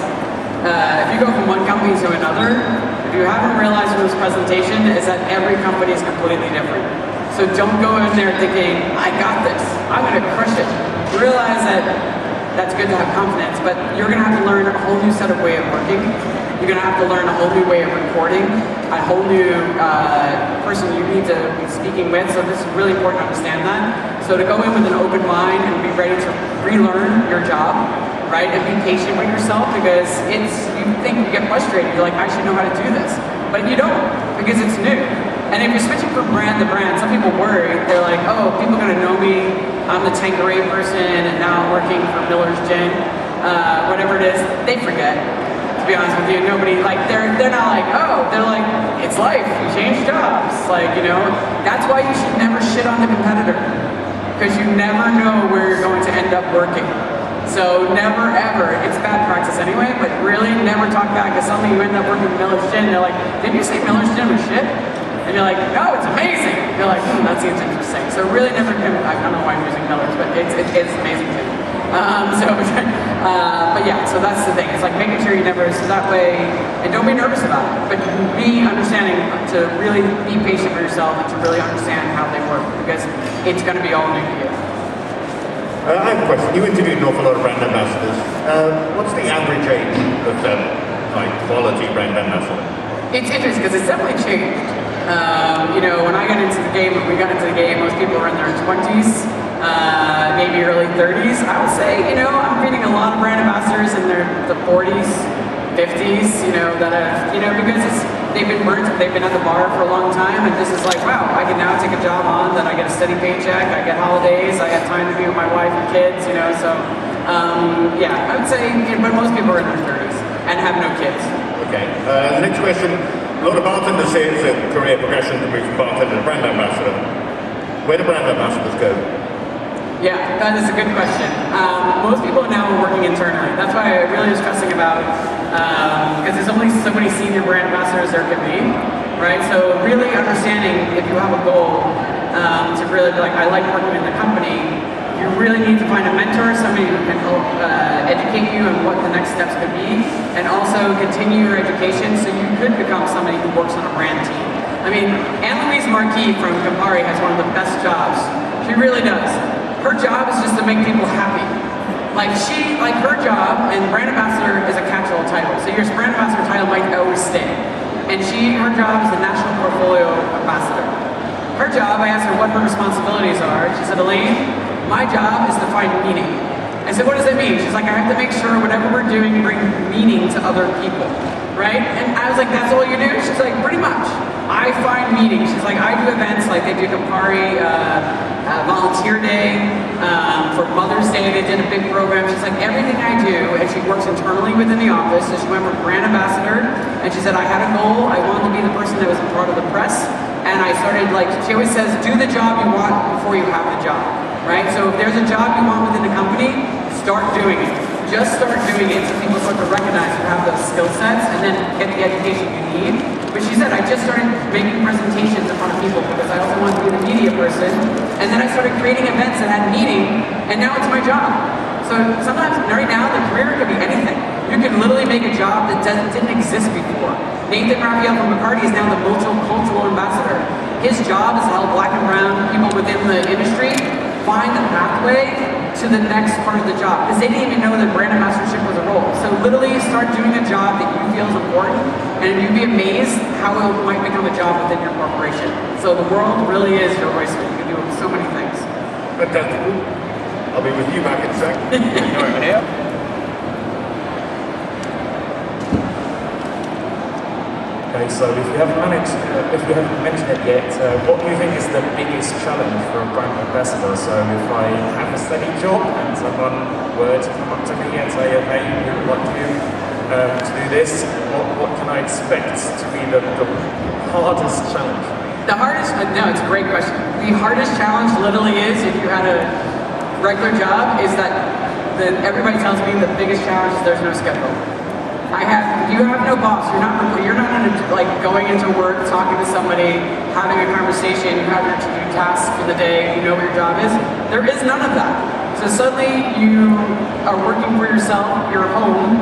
if you go from one company to another, if you haven't realized from this presentation, is that every company is completely different. So don't go in there thinking, I got this, I'm going to crush it. Realize that that's good to have confidence, but you're going to have to learn a whole new set of way of working. You're going to have to learn a whole new way of recording, a whole new person you need to be speaking with, so this is really important to understand that. So to go in with an open mind and be ready to relearn your job, right, and be patient with yourself, because you think you get frustrated, you're like, I should know how to do this, but you don't, because it's new. And if you're switching from brand to brand, some people worry, they're like, oh, people are going to know me, I'm the Tanqueray person, and now I'm working for Miller's Gin, whatever it is, they forget. To be honest with you, nobody, like, they're not like, oh, they're like, it's life, you change jobs, like, you know, that's why you should never shit on the competitor, because you never know where you're going to end up working. So never ever, it's bad practice anyway, but really never talk back, because suddenly you end up working with Miller's Gin, they're like, didn't you say Miller's Gin was shit? And you're like, no, it's amazing. You're like, that seems interesting. So really never, I don't know why I'm using Miller's, but it's amazing too. But yeah, so that's the thing. It's like making sure you never, so that way, and don't be nervous about it, but be understanding to really be patient with yourself and to really understand how they work, because it's going to be all new to you. I have a question. You interviewed an awful lot of brand ambassadors. What's the average age of the quality brand ambassador? It's interesting because it's definitely changed. You know, when I got into the game, when we got into the game, most people were in their 20s, maybe early 30s. I would say, you know, I'm meeting a lot of brand ambassadors in the 40s, 50s, you know, that have, you know, because they've been burnt, they've been at the bar for a long time, and this is like, wow, I can now take a job on that I get a steady paycheck, I get holidays, I have time to be with my wife and kids, you know, so, yeah, I would say, but most people are in their 30s and have no kids. Okay, next question. A lot of bartenders say it's a career progression to move from bartender to brand ambassador. Where do brand ambassadors go? Yeah, that is a good question. Most people now are working internally. That's why I really was stressing about, because there's only so many senior brand ambassadors there can be, right? So really understanding if you have a goal to really be like, I like working in the company, you really need to find a mentor, somebody who can help educate you on what the next steps could be, and also continue your education so you could become somebody who works on a brand team. I mean, Anne-Louise Marquis from Campari has one of the best jobs. She really does. Her job is just to make people happy. Like her job, and brand ambassador is a catch-all title. So your brand ambassador title might always stay. And her job is the national portfolio ambassador. Her job, I asked her what her responsibilities are. She said, Elayne, my job is to find meaning. I said, what does that mean? She's like, I have to make sure whatever we're doing brings meaning to other people, right? And I was like, that's all you do? She's like, pretty much. I find meaning. She's like, I do events like they do Campari Volunteer Day, for Mother's Day they did a big program. She's like, everything I do, and she works internally within the office, so she went for brand ambassador, and she said, I had a goal, I wanted to be the person that was in front of the press, and I started she always says, do the job you want before you have the job, right? So if there's a job you want within the company, start doing it. Just start doing it so people start to recognize you have those skill sets and then get the education you need. But she said, I just started making presentations in front of people because I also wanted to be the media person. And then I started creating events that had meaning, and now it's my job. So sometimes, right now, the career could be anything. You can literally make a job that didn't exist before. Nathan Raphael from McCarty is now the multicultural ambassador. His job is to help black and brown people within the industry find the pathway to the next part of the job, because they didn't even know that brand ambassadorship was a role. So literally start doing a job that you feel is important, and you'd be amazed how it might become a job within your corporation. So the world really is your oyster. You can do so many things. Fantastic. I'll be with you back in a sec. Go over here. Okay, so if you haven't mentioned it yet, what do you think is the biggest challenge for a brand ambassador? So if I have a steady job and someone were to come up to me and say, okay, we would like you to do this, what can I expect to be the hardest challenge? The hardest, no, it's a great question. The hardest challenge literally is, if you had a regular job, is that everybody tells me the biggest challenge is there's no schedule. You have no boss. You're not like going into work, talking to somebody, having a conversation. You have your to-do tasks for the day. You know what your job is. There is none of that. So suddenly you are working for yourself. You're home.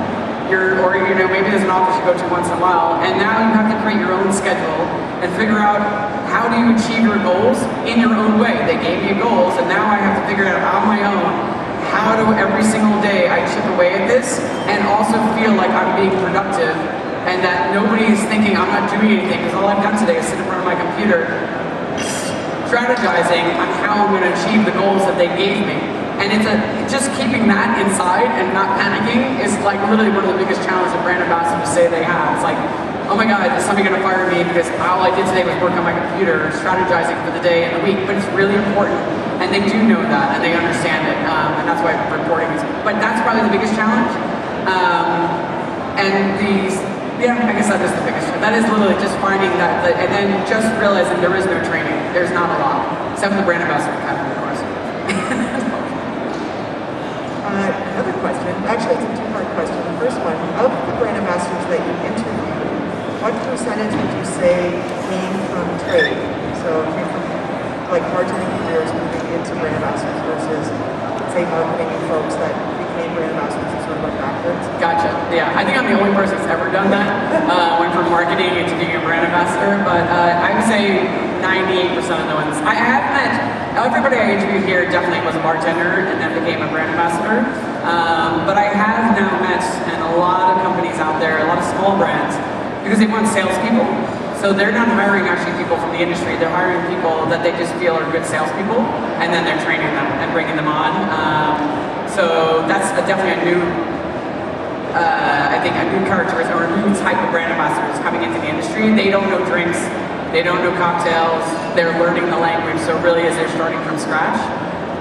Or maybe there's an office you go to once in a while, and now you have to create your own schedule and figure out how do you achieve your goals in your own way. They gave me goals, and now I have to figure it out on my own. How do every single day I chip away at this and also feel like I'm being productive and that nobody's thinking I'm not doing anything, because all I've done today is sit in front of my computer strategizing on how I'm going to achieve the goals that they gave me. And it's just keeping that inside and not panicking is like literally one of the biggest challenges that brand ambassadors say they have. It's like, oh my God, is somebody going to fire me because all I did today was work on my computer, strategizing for the day and the week. But it's really important, and they do know that, and they understand it, and that's why reporting is. But that's probably the biggest challenge. I guess that is the biggest challenge. That is literally just finding that, and then just realizing there is no training. There's not a lot, except for the brand ambassador academy, of course. Another question, actually it's a two-part question. The first one, of the brand ambassadors that you interviewed, what percentage would you say came from trade? So came from like bartending careers moving into brand ambassadors versus say, marketing folks that became brand ambassadors and sort of went backwards? Gotcha. Yeah, I think I'm the only person that's ever done that. Went from marketing into being a brand ambassador, but I would say 98% of the ones. I have met, everybody I interviewed here definitely was a bartender and then became a brand ambassador. But I have now met and a lot of companies out there, a lot of small brands, because they want salespeople. So they're not hiring actually people from the industry. They're hiring people that they just feel are good salespeople, and then they're training them and bringing them on. So that's definitely a new, I think, a new characteristic or a new type of brand ambassadors coming into the industry. They don't know drinks, they don't know cocktails. They're learning the language. So really, is they're starting from scratch,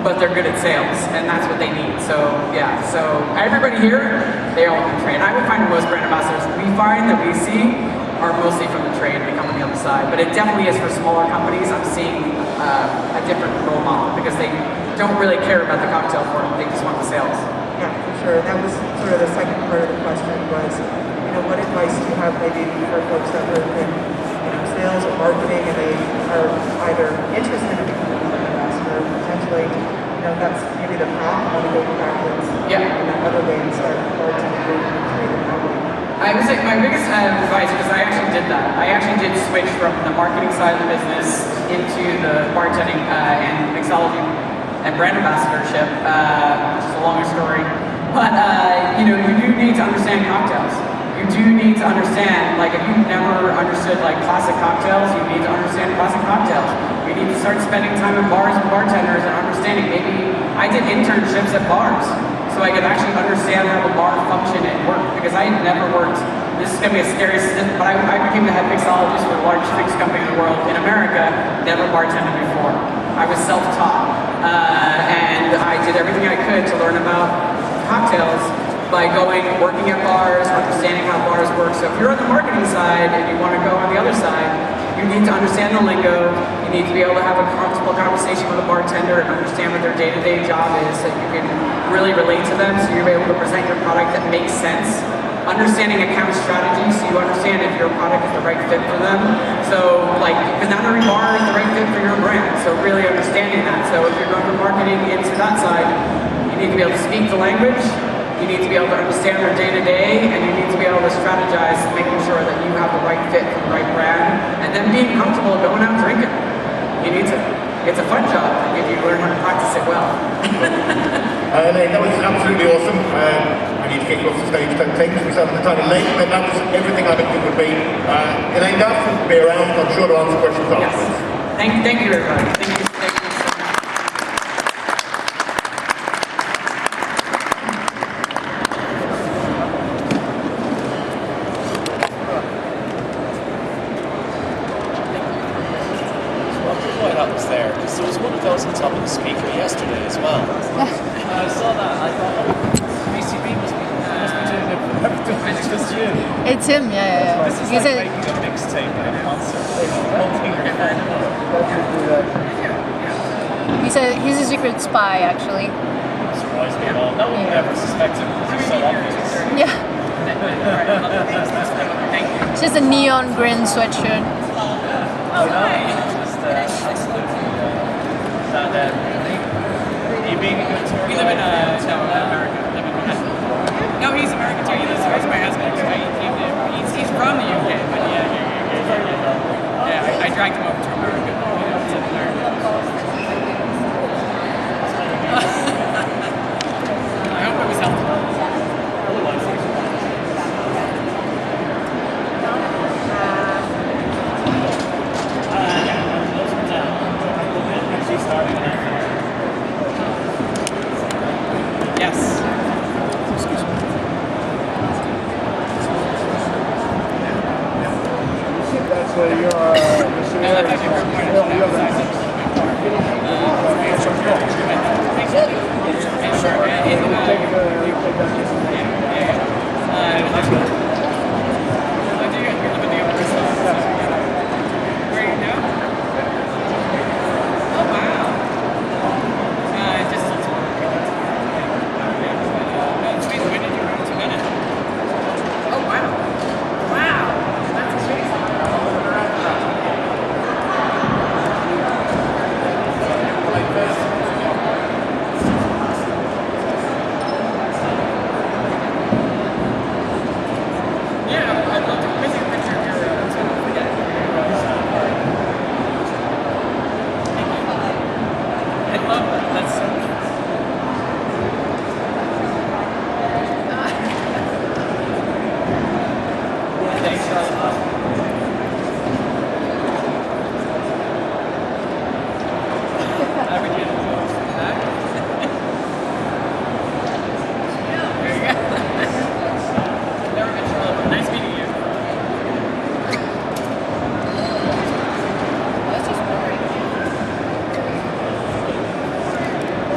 but they're good at sales, and that's what they need. So yeah, so everybody here, they all can train. I would find most brand ambassadors we find that we see are mostly from the trade, they come on the other side. But it definitely is for smaller companies. I'm seeing a different role model because they don't really care about the cocktail form, they just want the sales. Yeah, for sure. That was sort of the second part of the question was, what advice do you have maybe for folks that are in sales or marketing and they are either interested in becoming a brand ambassador, potentially, that's maybe the path, want to go backwards. Yeah. And then other ways are hard to do trade and marketing. I would say my biggest advice, because I actually did that. I actually did switch from the marketing side of the business into the bartending and mixology and brand ambassadorship, which is a longer story. But you do need to understand cocktails. You do need to understand, like if you've never understood like classic cocktails, you need to understand classic cocktails. You need to start spending time in bars with bartenders and understanding. Maybe I did internships at bars, so I could actually understand how the bar functioned and worked, because I had never worked. This is going to be a scary statistic, but I became the head mixologist for the largest drinks company in the world in America, never bartended before. I was self-taught, and I did everything I could to learn about cocktails by working at bars, understanding how bars work. So if you're on the marketing side and you want to go on the other side, you need to understand the lingo, you need to be able to have a comfortable conversation with a bartender and understand what their day-to-day job is so you can really relate to them, so you're able to present your product that makes sense. Understanding account strategy, so you understand if your product is the right fit for them. So because not every bar is the right fit for your brand, so really understanding that. So if you're going from marketing into that side, you need to be able to speak the language, you need to be able to understand their day-to-day, and you need to be able to strategize, making sure that you have the right fit for the right brand, and then being comfortable going out drinking. You need to. It's a fun job if you learn how to practice it well. Elayne, that was absolutely awesome. I need to get you off the stage. Don't take us myself a tiny late, but that was everything I think it would be. Elayne Duff will be around, I'm sure, to answer questions afterwards. Yes. Thank you, everybody. Thank you. There, because there was one of those on top of the speaker yesterday as well. I saw that. I thought BCB must be doing it. It's just you. It's him, yeah. This is He's like making a mixtape at a concert. Holding your head up. he's a secret spy, actually. Surprised me at all. No one would ever suspect him because he's so obvious. Yeah. It's just a neon green sweatshirt. Oh, nice. Absolutely. You being a good tour? We live in America. No, he's American too. He lives with my husband. He's from the UK, but yeah, I dragged him over to America. I hope it was helpful. Yes. That's where you are. No, that's actually her point. Where are you now? Oh, wow. Just when did you run to Venice? Oh, wow. Wow. That's amazing. Bye.